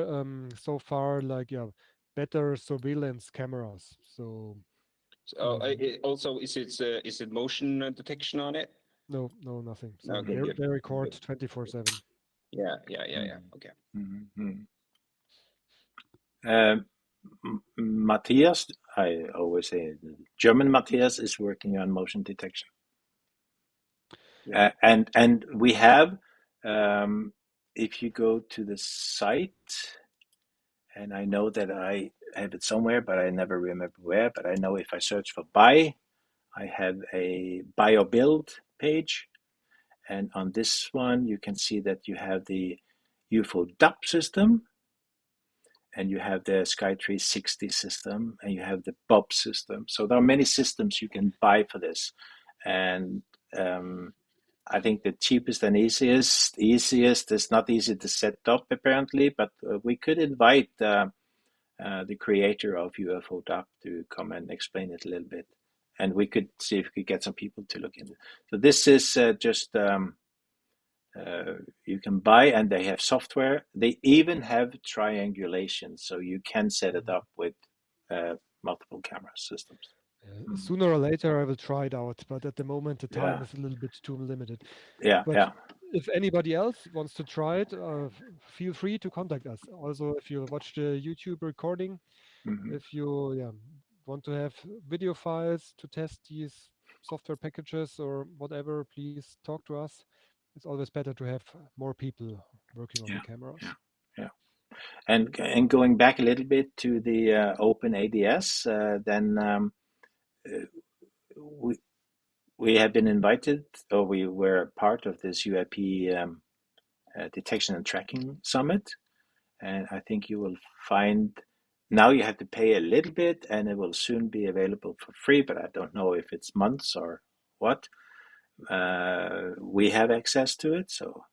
so far like better surveillance cameras. So So also, is it motion detection on it? no, nothing. So Okay, good. they record Good. 24/7. Yeah. Okay. Matthias, I always say German Matthias, is working on motion detection. Yeah. And we have, if you go to the site, and I know that I have it somewhere, but I never remember where, but I know if I search for buy, I have a buy or build page. And on this one, you can see that you have the UFO DAP system, and you have the Sky 360 system, and you have the Bob system. So there are many systems you can buy for this. And I think the cheapest and easiest is not easy to set up apparently, but we could invite the creator of UFO DAP to come and explain it a little bit. And we could see if we could get some people to look into it. So this is just you can buy, and they have software. They even have triangulation, so you can set it up with multiple camera systems. Sooner or later, I will try it out, but at the moment, the time Yeah. is a little bit too limited. Yeah, But yeah. if anybody else wants to try it, feel free to contact us. Also, if you watch the YouTube recording, if you want to have video files to test these software packages or whatever, please talk to us. It's always better to have more people working on the cameras. Yeah. And going back a little bit to the Open ADS, then we have been invited, or we were part of this UAP detection and tracking summit, and I think you will find now you have to pay a little bit, and it will soon be available for free, but I don't know if it's months or what. we have access to it. So,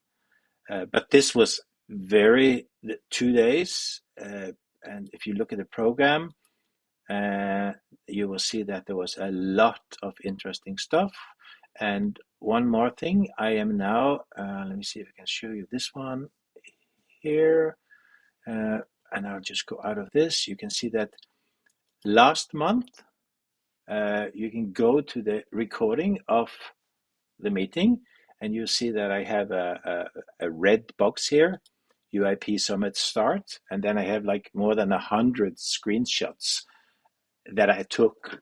but this was 2 days, and if you look at the program, you will see that there was a lot of interesting stuff. And one more thing, I am now, let me see if I can show you this one here, and I'll just go out of this. You can see that last month, you can go to the recording of the meeting, and you see that I have a red box here, UIP Summit Start, and then I have like more than 100 screenshots that I took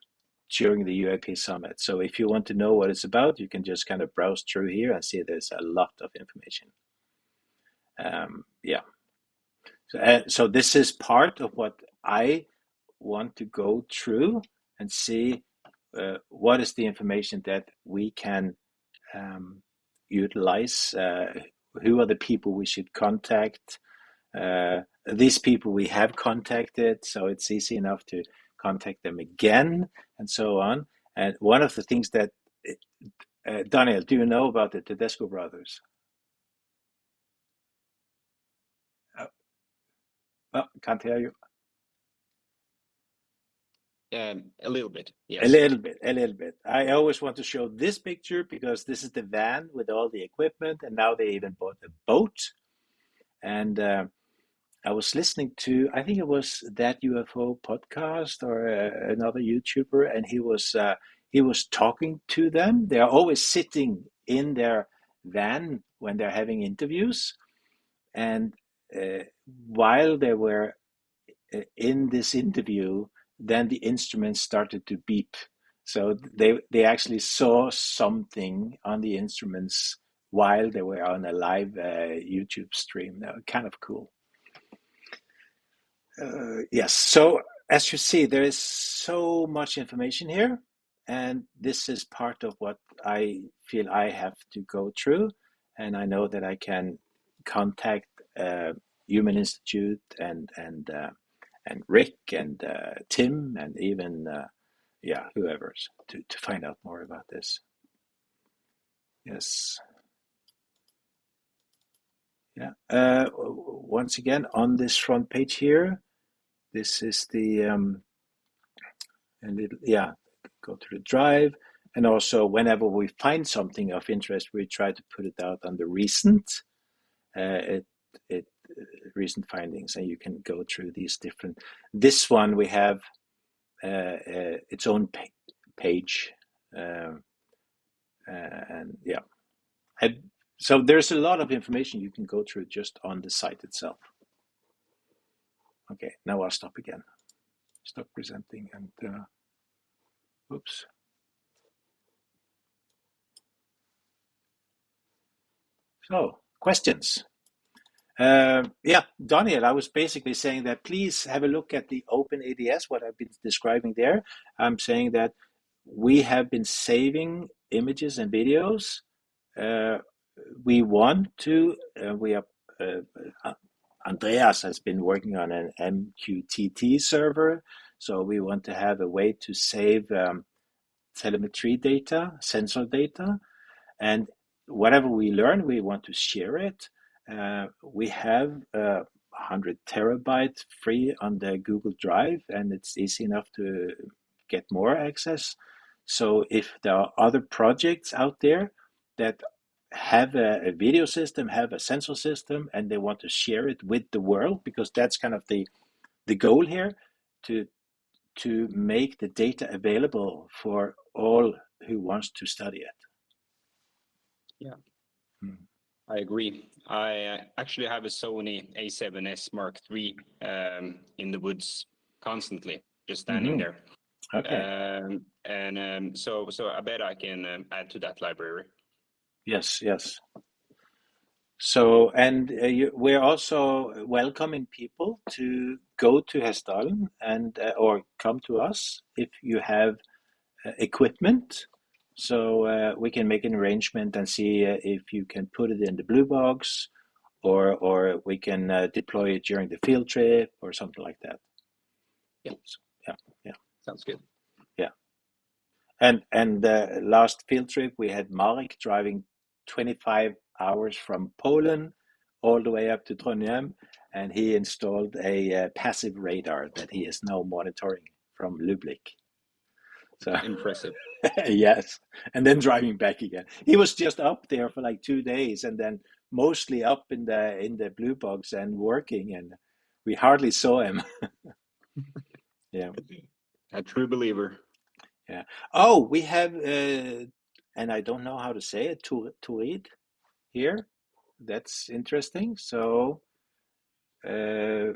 during the UIP Summit. So if you want to know what it's about, you can just kind of browse through here and see there's a lot of information. Yeah. So this is part of what I want to go through and see what is the information that we can utilize, who are the people we should contact, these people we have contacted, so it's easy enough to contact them again, and so on. And one of the things that, Daniel, do you know about the Tedesco brothers? Oh, can't hear you. A little bit, yes. A little bit. I always want to show this picture because this is the van with all the equipment, and now they even bought a boat. And I was listening to, I think it was That UFO podcast or another YouTuber, and he was talking to them. They are always sitting in their van when they're having interviews, and while they were in this interview, then the instruments started to beep. So they actually saw something on the instruments while they were on a live YouTube stream. That was kind of cool. Yes, so as you see, there is so much information here, and this is part of what I feel I have to go through, and I know that I can contact Human Institute and Rick and Tim and even whoever's to find out more about this. Yes. Yeah. Once again, on this front page here, this is the go to the drive, and also whenever we find something of interest, we try to put it out on the recent recent findings, and you can go through these different. This one we have its own page, and yeah, so there's a lot of information you can go through just on the site itself. Okay, now I'll stop again. Stop presenting and oops. So, questions? Daniel, I was basically saying that please have a look at the OpenADS, what I've been describing there. I'm saying that we have been saving images and videos. We want to, Andreas has been working on an MQTT server, so we want to have a way to save telemetry data, sensor data, and whatever we learn, we want to share it. We have 100 terabytes free on the Google Drive, and it's easy enough to get more access. So if there are other projects out there that have a video system, have a sensor system, and they want to share it with the world, because that's kind of the goal here, to make the data available for all who wants to study it. Yeah, I agree. I actually have a Sony A7S Mark III in the woods constantly, just standing there. Okay. So I bet I can add to that library. Yes. So, and we're also welcoming people to go to Hessdalen and or come to us if you have equipment. So we can make an arrangement and see if you can put it in the blue box, or we can deploy it during the field trip or something like that. Yeah. So, yeah. Sounds good. Yeah. And the last field trip, we had Marek driving 25 hours from Poland all the way up to Trondheim, and he installed a passive radar that he is now monitoring from Lublik. So Impressive. yes, and then driving back again. He was just up there for like 2 days, and then mostly up in the blue box and working, and we hardly saw him. Yeah. A true believer. Yeah. Oh, we have, and I don't know how to say it, Turid here. That's interesting. So I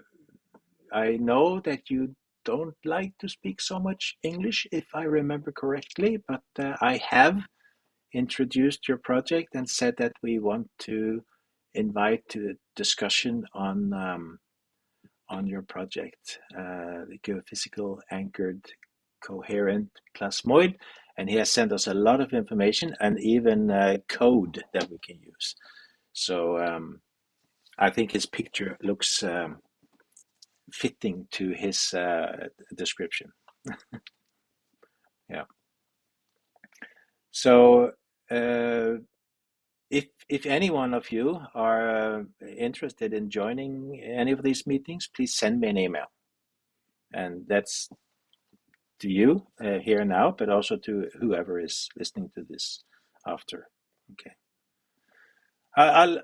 know that you don't like to speak so much English, if I remember correctly, but I have introduced your project and said that we want to invite to a discussion on your project, the geophysical anchored coherent plasmoid, and he has sent us a lot of information and even code that we can use. So I think his picture looks fitting to his description. Yeah. So if any one of you are interested in joining any of these meetings, please send me an email, and that's to you here now, but also to whoever is listening to this after. Okay. I'll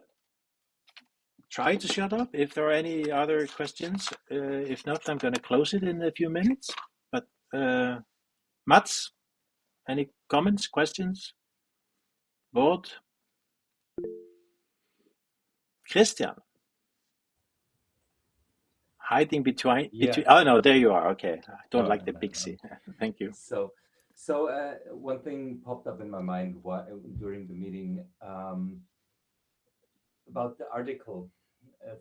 try to shut up if there are any other questions. If not, I'm going to close it in a few minutes. But Mats, any comments, questions? Board? Christian? Hiding between. Oh no, there you are. Okay, I don't like the big C. Thank you. So one thing popped up in my mind during the meeting about the article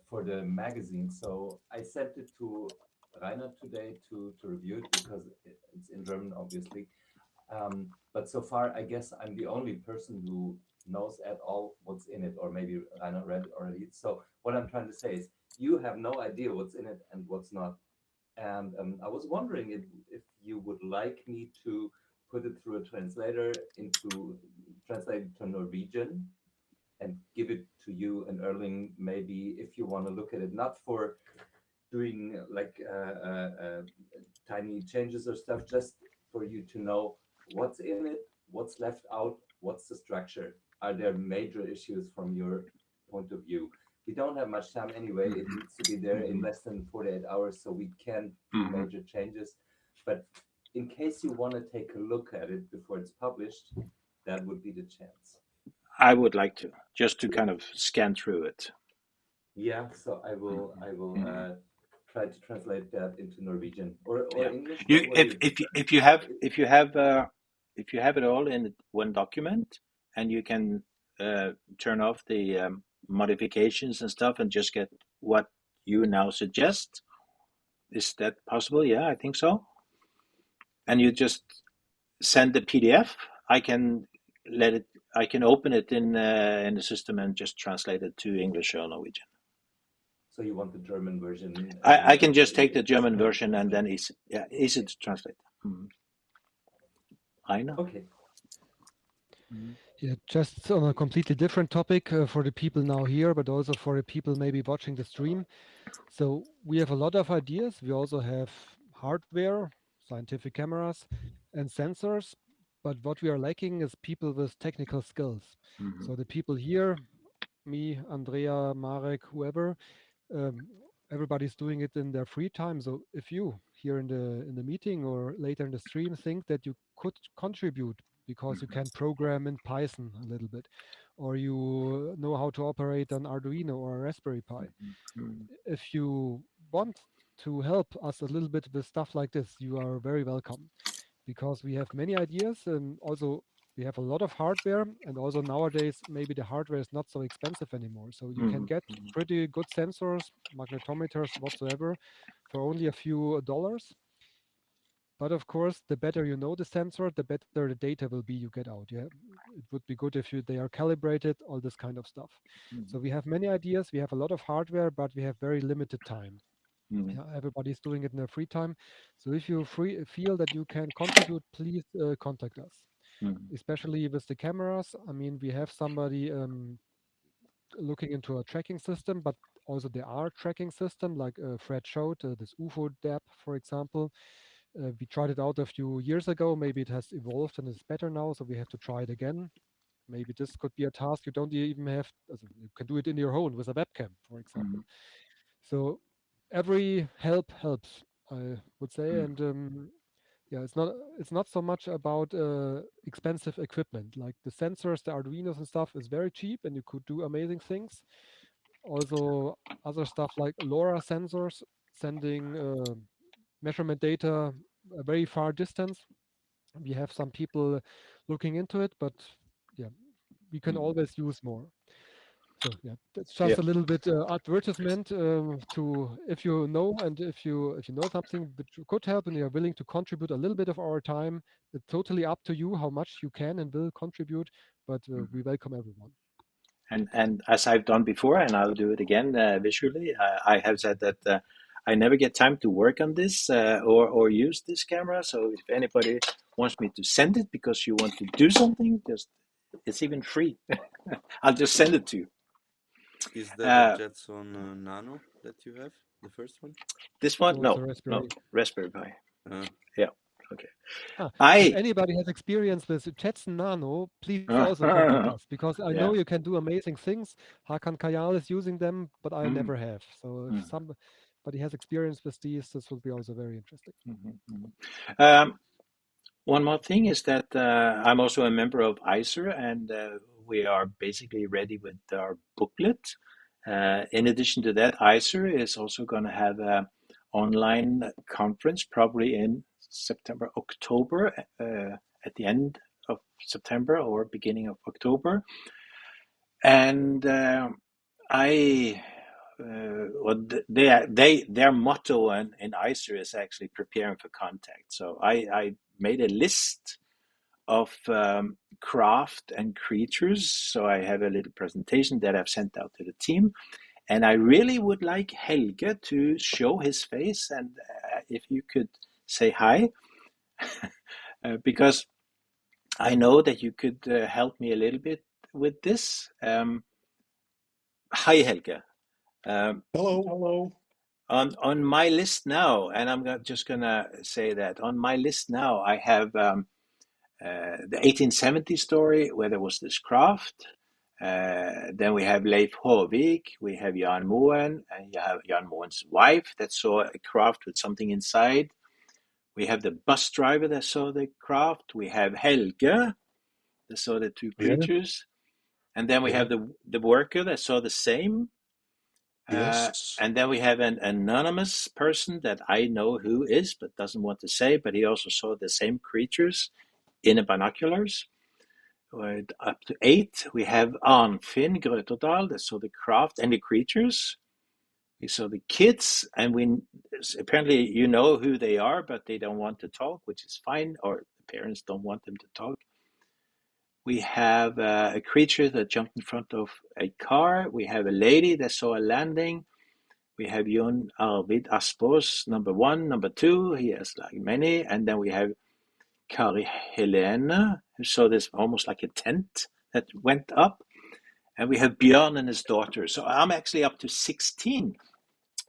for the magazine. So I sent it to Rainer today to review it because it's in German, obviously. But so far, I guess I'm the only person who knows at all what's in it, or maybe Rainer read it already. So what I'm trying to say is you have no idea what's in it and what's not. And I was wondering if you would like me to put it through a translator translate it to Norwegian and give it to you and Erling, maybe if you want to look at it, not for doing like tiny changes or stuff, just for you to know what's in it, what's left out, what's the structure. Are there major issues from your point of view? We don't have much time anyway. It needs to be there in less than 48 hours, so we can do major changes. But in case you want to take a look at it before it's published, that would be the chance. I would like to, just to kind of scan through it. Yeah, so I will try to translate that into Norwegian or English. If you have it all in one document, and you can turn off the modifications and stuff and just get what you now suggest, is that possible? Yeah, I think so. And you just send the PDF. I can open it in the system and just translate it to English or Norwegian. So you want the German version? I can just take the German version and then easy to translate. I know. Okay. Yeah, just on a completely different topic for the people now here, but also for the people maybe watching the stream. So we have a lot of ideas. We also have hardware, scientific cameras, and sensors. But what we are lacking is people with technical skills. So the people here, me, Andrea, Marek, whoever, everybody's doing it in their free time. So if you here in the meeting or later in the stream think that you could contribute because you can program in Python a little bit, or you know how to operate an Arduino or a Raspberry Pi, if you want to help us a little bit with stuff like this, you are very welcome, because we have many ideas, and also we have a lot of hardware, and also nowadays maybe the hardware is not so expensive anymore. So you can get pretty good sensors, magnetometers, whatsoever, for only a few dollars. But of course, the better you know the sensor, the better the data will be you get out. Yeah, it would be good if they are calibrated, all this kind of stuff. So we have many ideas, we have a lot of hardware, but we have very limited time. Yeah, everybody's doing it in their free time. So if you feel that you can contribute, please contact us. Especially with the cameras. I mean, we have somebody looking into a tracking system, but also there are tracking system like Fred showed, this UFO DAP, for example. We tried it out a few years ago. Maybe it has evolved and is better now, so we have to try it again. Maybe this could be a task you don't even have. You can do it in your home with a webcam, for example. So every help helps, I would say, and yeah, it's not so much about expensive equipment. Like the sensors, the Arduinos and stuff is very cheap, and you could do amazing things. Also, other stuff like LoRa sensors sending measurement data a very far distance. We have some people looking into it, but yeah, we can always use more. So yeah, that's just a little bit advertisement to if you know and if you know something which could help and you're willing to contribute a little bit of our time. It's totally up to you how much you can and will contribute, but we welcome everyone. And as I've done before, and I'll do it again visually, I have said that I never get time to work on this or use this camera. So if anybody wants me to send it because you want to do something, just it's even free. I'll just send it to you. Is that the Jetson Nano that you have, the first one? This one? No, Raspberry Pi. Yeah. Okay. If anybody has experience with Jetson Nano, please also contact us, because I know you can do amazing things. Hakan Kayal is using them, but I never have. So if somebody has experience with these, this will be also very interesting. One more thing is that I'm also a member of ICER, and we are basically ready with our booklet. In addition to that, ICER is also going to have an online conference, probably in September, October, at the end of September or beginning of October. And their motto in ICER is actually preparing for contact. So I made a list of craft and creatures. So I have a little presentation that I've sent out to the team. And I really would like Helge to show his face, and if you could say hi, because I know that you could help me a little bit with this. Hi, Helge. Hello. On my list now, and I'm just going to say that on my list now, I have the 1870 story where there was this craft. Then we have Leif Håvik, we have Jan Moen, and you have Jan Moen's wife that saw a craft with something inside. We have the bus driver that saw the craft. We have Helge that saw the two creatures. And then we have the worker that saw the same. And then we have an anonymous person that I know who is, but doesn't want to say, but he also saw the same creatures in the binoculars. Up to 8, we have Arnfinn Grøterdal that saw the craft and the creatures. We saw the kids, and apparently you know who they are, but they don't want to talk, which is fine, or the parents don't want them to talk. We have a creature that jumped in front of a car. We have a lady that saw a landing. We have Jon Arvid Aspås, number 1, number 2. He has like many. And then we have Kari Helene, who saw this almost like a tent that went up. And we have Björn and his daughter. So I'm actually up to 16.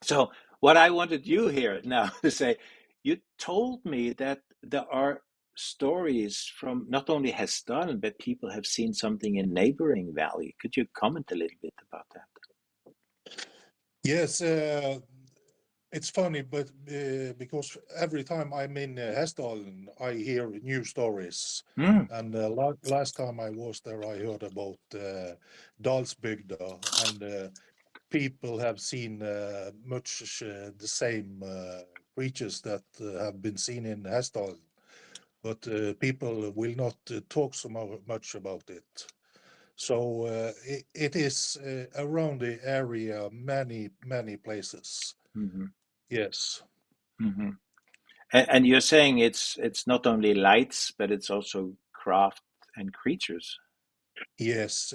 So what I wanted you here now to say, you told me that there are stories from not only Hessdalen, but people have seen something in neighboring valley. Could you comment a little bit about that? Yes, it's funny, but because every time I'm in Hessdalen, I hear new stories. And last time I was there, I heard about Dalsbygda, and people have seen much the same creatures that have been seen in Hessdalen. But people will not talk so much about it. So it is around the area, many places. Yes. And you're saying it's not only lights, but it's also craft and creatures. Yes,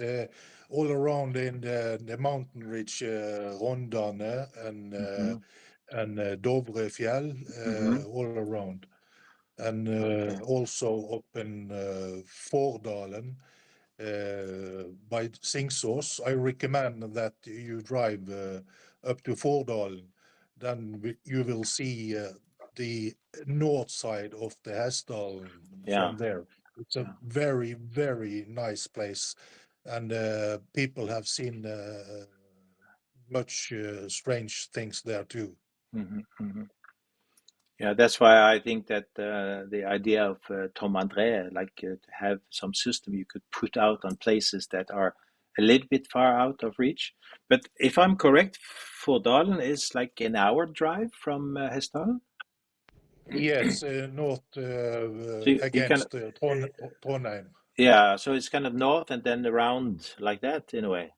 all around in the mountain ridge, Rondane, and and Dovrefjell all around. And also up in Fordalen by Singsås. I recommend that you drive up to Fordalen. Then you will see the north side of the Hessdalen from there. It's a very, very nice place. And people have seen much strange things there too. Yeah, that's why I think that the idea of Tom André, like to have some system you could put out on places that are a little bit far out of reach. But if I'm correct, Fordalen is like an hour drive from Hessdalen? Yes, north against Trondheim. Yeah, so it's kind of north and then around like that in a way.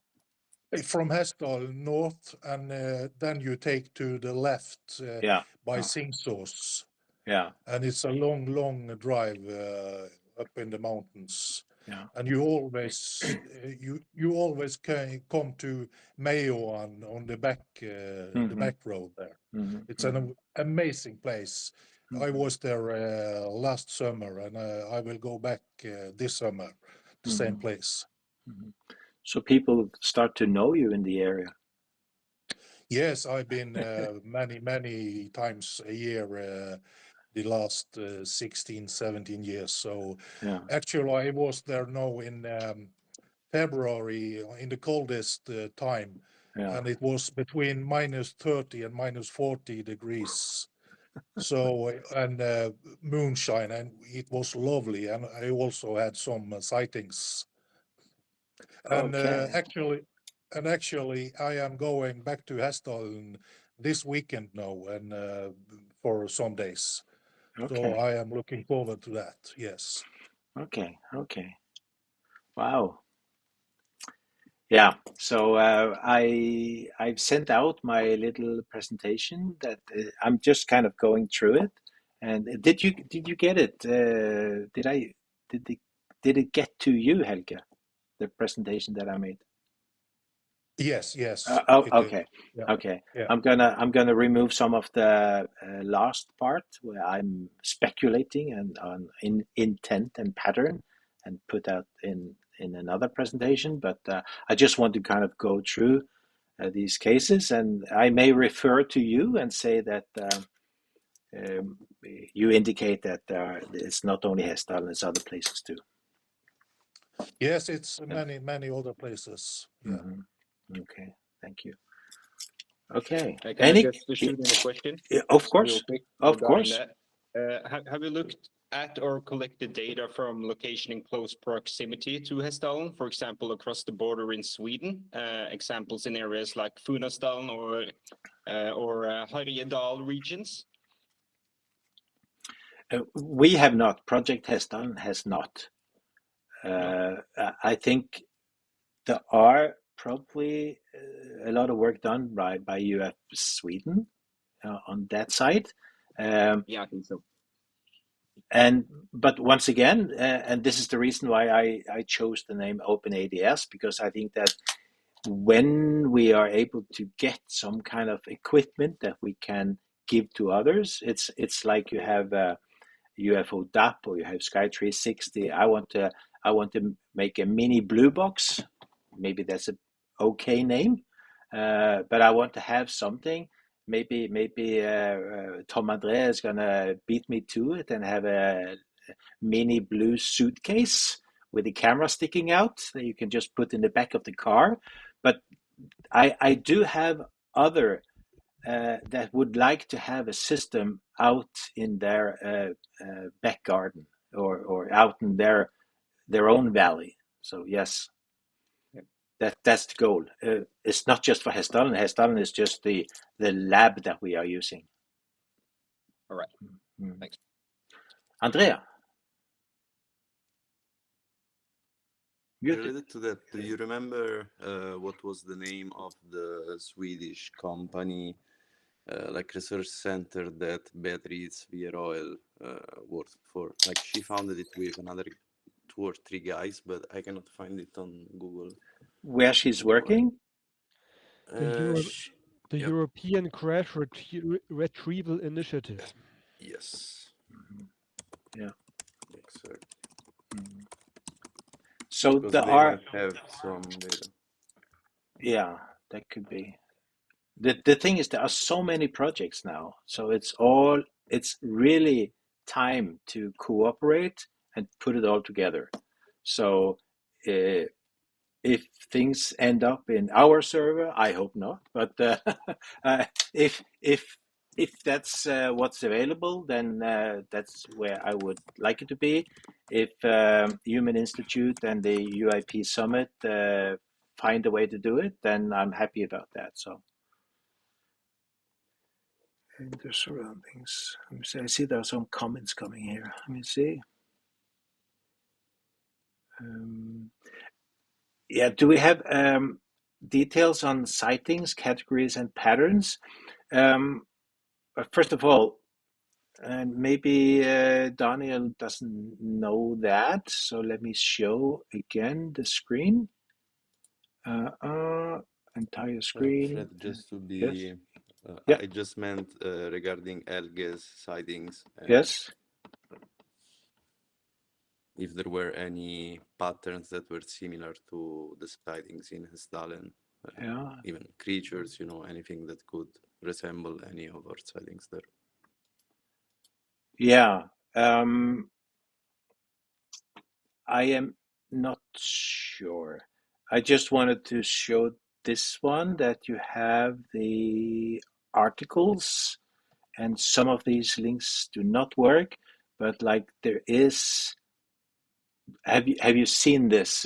From Hessdalen north, and then you take to the left by Singsås. Yeah. And it's a long, long drive up in the mountains. Yeah. And you always you always can come to Mayoan on the back road there. It's an amazing place. I was there last summer, and I will go back this summer, the same place. So people start to know you in the area. Yes, I've been many, many times a year the last 16, 17 years. So actually I was there now in February in the coldest time. And it was between -30 and -40 degrees. So, and moonshine, and it was lovely. And I also had some sightings. And actually, I am going back to Hessdalen this weekend now, and for some days. So I am looking forward to that. Yes. Okay. Wow. Yeah. So I've sent out my little presentation that I'm just kind of going through it. And did you get it? Did it get to you, Helge? The presentation that I made. Yes. Okay. Yeah. Okay. Yeah. I'm gonna remove some of the last part where I'm speculating and on intent and pattern, and put that in another presentation. But I just want to kind of go through these cases, and I may refer to you and say that you indicate that it's not only Hessdalen, it's other places too. Yes, it's many other places. Yeah. Okay, thank you. Okay. Can I just shoot in a question? Of course. Of course. Have you looked at or collected data from location in close proximity to Hessdalen, for example, across the border in Sweden? Examples in areas like Funäsdalen or Härjedal regions? We have not. Project Hessdalen has not. I think there are probably a lot of work done by UF Sweden on that side. Yeah, I think so. But once again, and this is the reason why I chose the name OpenADS, because I think that when we are able to get some kind of equipment that we can give to others, it's like you have UFO DAP or you have Sky 360. I want to make a mini blue box. Maybe that's an okay name, but I want to have something. Maybe Tom André is gonna beat me to it and have a mini blue suitcase with a camera sticking out that you can just put in the back of the car. But I do have other that would like to have a system out in their back garden or out in their own valley. So yes, that's the goal. It's not just for Hessdalen. Hessdalen is just the lab that we are using. All right. Thanks. Andrea. Related to that, do you remember what was the name of the Swedish company, like research center that Beatrice Vieroel worked for? Like she founded it with another 2 or 3 guys, but I cannot find it on Google. Where she's working? The Yep. European Crash Retrieval Initiative. Yes. Yeah. Exactly. So Because there they are, might have some data. yeah, that could be. The thing is, there are so many projects now, so it's really time to cooperate and put it all together. So if things end up in our server, I hope not, but if that's what's available, then that's where I would like it to be. If Human Institute and the UIP Summit find a way to do it, then I'm happy about that. So. And the surroundings. Let me see. I see there are some comments coming here. Let me see. Yeah, do we have details on sightings, categories, and patterns? First of all, and maybe Daniel doesn't know that, so let me show again the screen. Entire screen. Fred, just to be, yes. Yeah. I just meant regarding Elge's sightings. Yes. If there were any patterns that were similar to the sightings in Hessdalen, yeah. Even creatures, anything that could resemble any of our sightings there. Yeah. I am not sure. I just wanted to show this one that you have the articles, and some of these links do not work, but like there is. Have you seen this?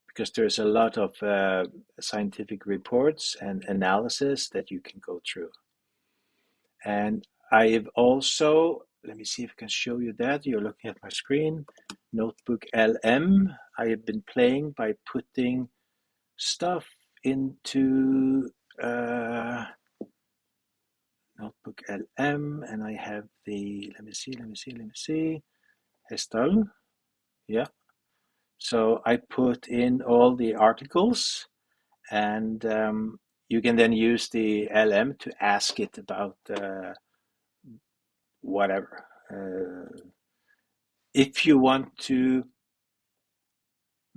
Because there's a lot of scientific reports and analysis that you can go through, and I've also. Let me see if I can show you that. You're looking at my screen. Notebook LM. I have been playing by putting stuff into Notebook LM, and I have the, let me see, Hessdalen. Yeah. So I put in all the articles, and you can then use the LM to ask it about whatever. If you want to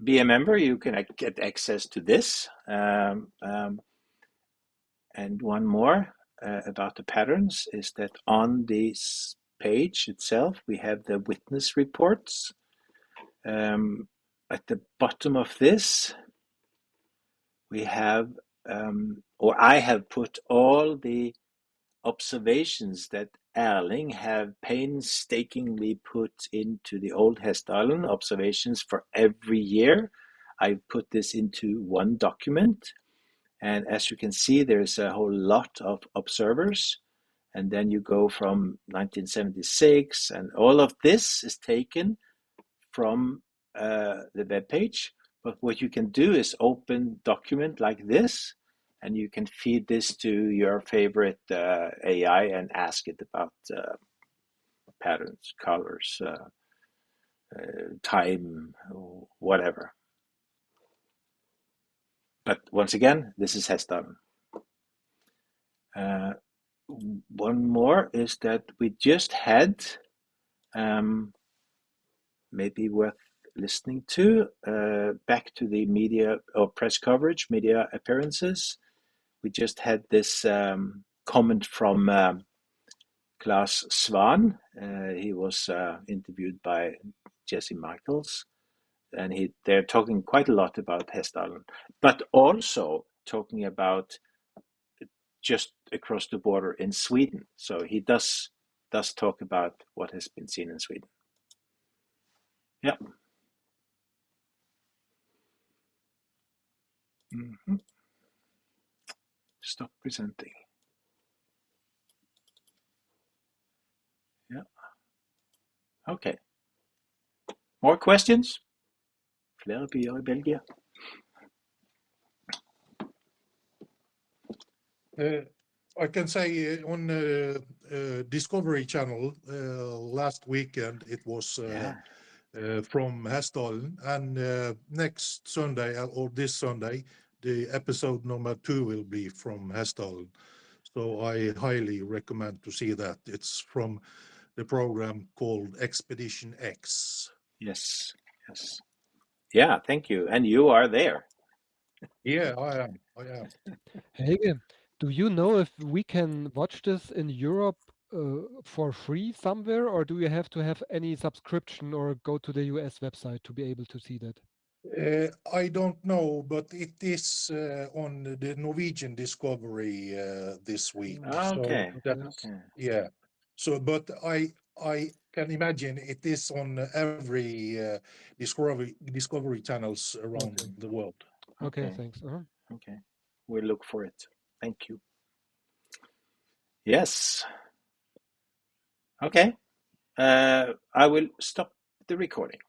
be a member, you can get access to this. And one more about the patterns is that on this page itself, we have the witness reports. At the bottom of this, we have, or I have put all the observations that Erling have painstakingly put into the old Hessdalen observations for every year. I put this into one document, and as you can see, there's a whole lot of observers, and then you go from 1976, and all of this is taken from the web page. But what you can do is open document like this, and you can feed this to your favorite AI and ask it about patterns, colors, time, whatever. But once again, this is Hessdalen. One more is that we just had, maybe worth listening to, back to the media or press coverage, media appearances. We just had this comment from Klaus Swan. He was interviewed by Jesse Michaels, and they're talking quite a lot about Hessdalen, but also talking about just across the border in Sweden. So he does talk about what has been seen in Sweden. Yeah. Mm-hmm. Stop presenting. Yeah. Okay. More questions? Flere byer I Belgia. I can say on Discovery Channel last weekend it was from Hessdalen, and next Sunday or this Sunday the episode number 2 will be from Hessdalen. So I highly recommend to see that. It's from the program called Expedition X. Yes. Yes. Yeah. Thank you. And you are there. Yeah, I am. Helge, do you know if we can watch this in Europe for free somewhere, or do you have to have any subscription or go to the US website to be able to see that? I don't know, but it is on the Norwegian Discovery this week. Okay. So that's, Okay. yeah. So, but I can imagine it is on every Discovery channels around Okay. the world. Okay, Okay. thanks. Okay. We'll look for it. Thank you. Yes. Okay. I will stop the recording.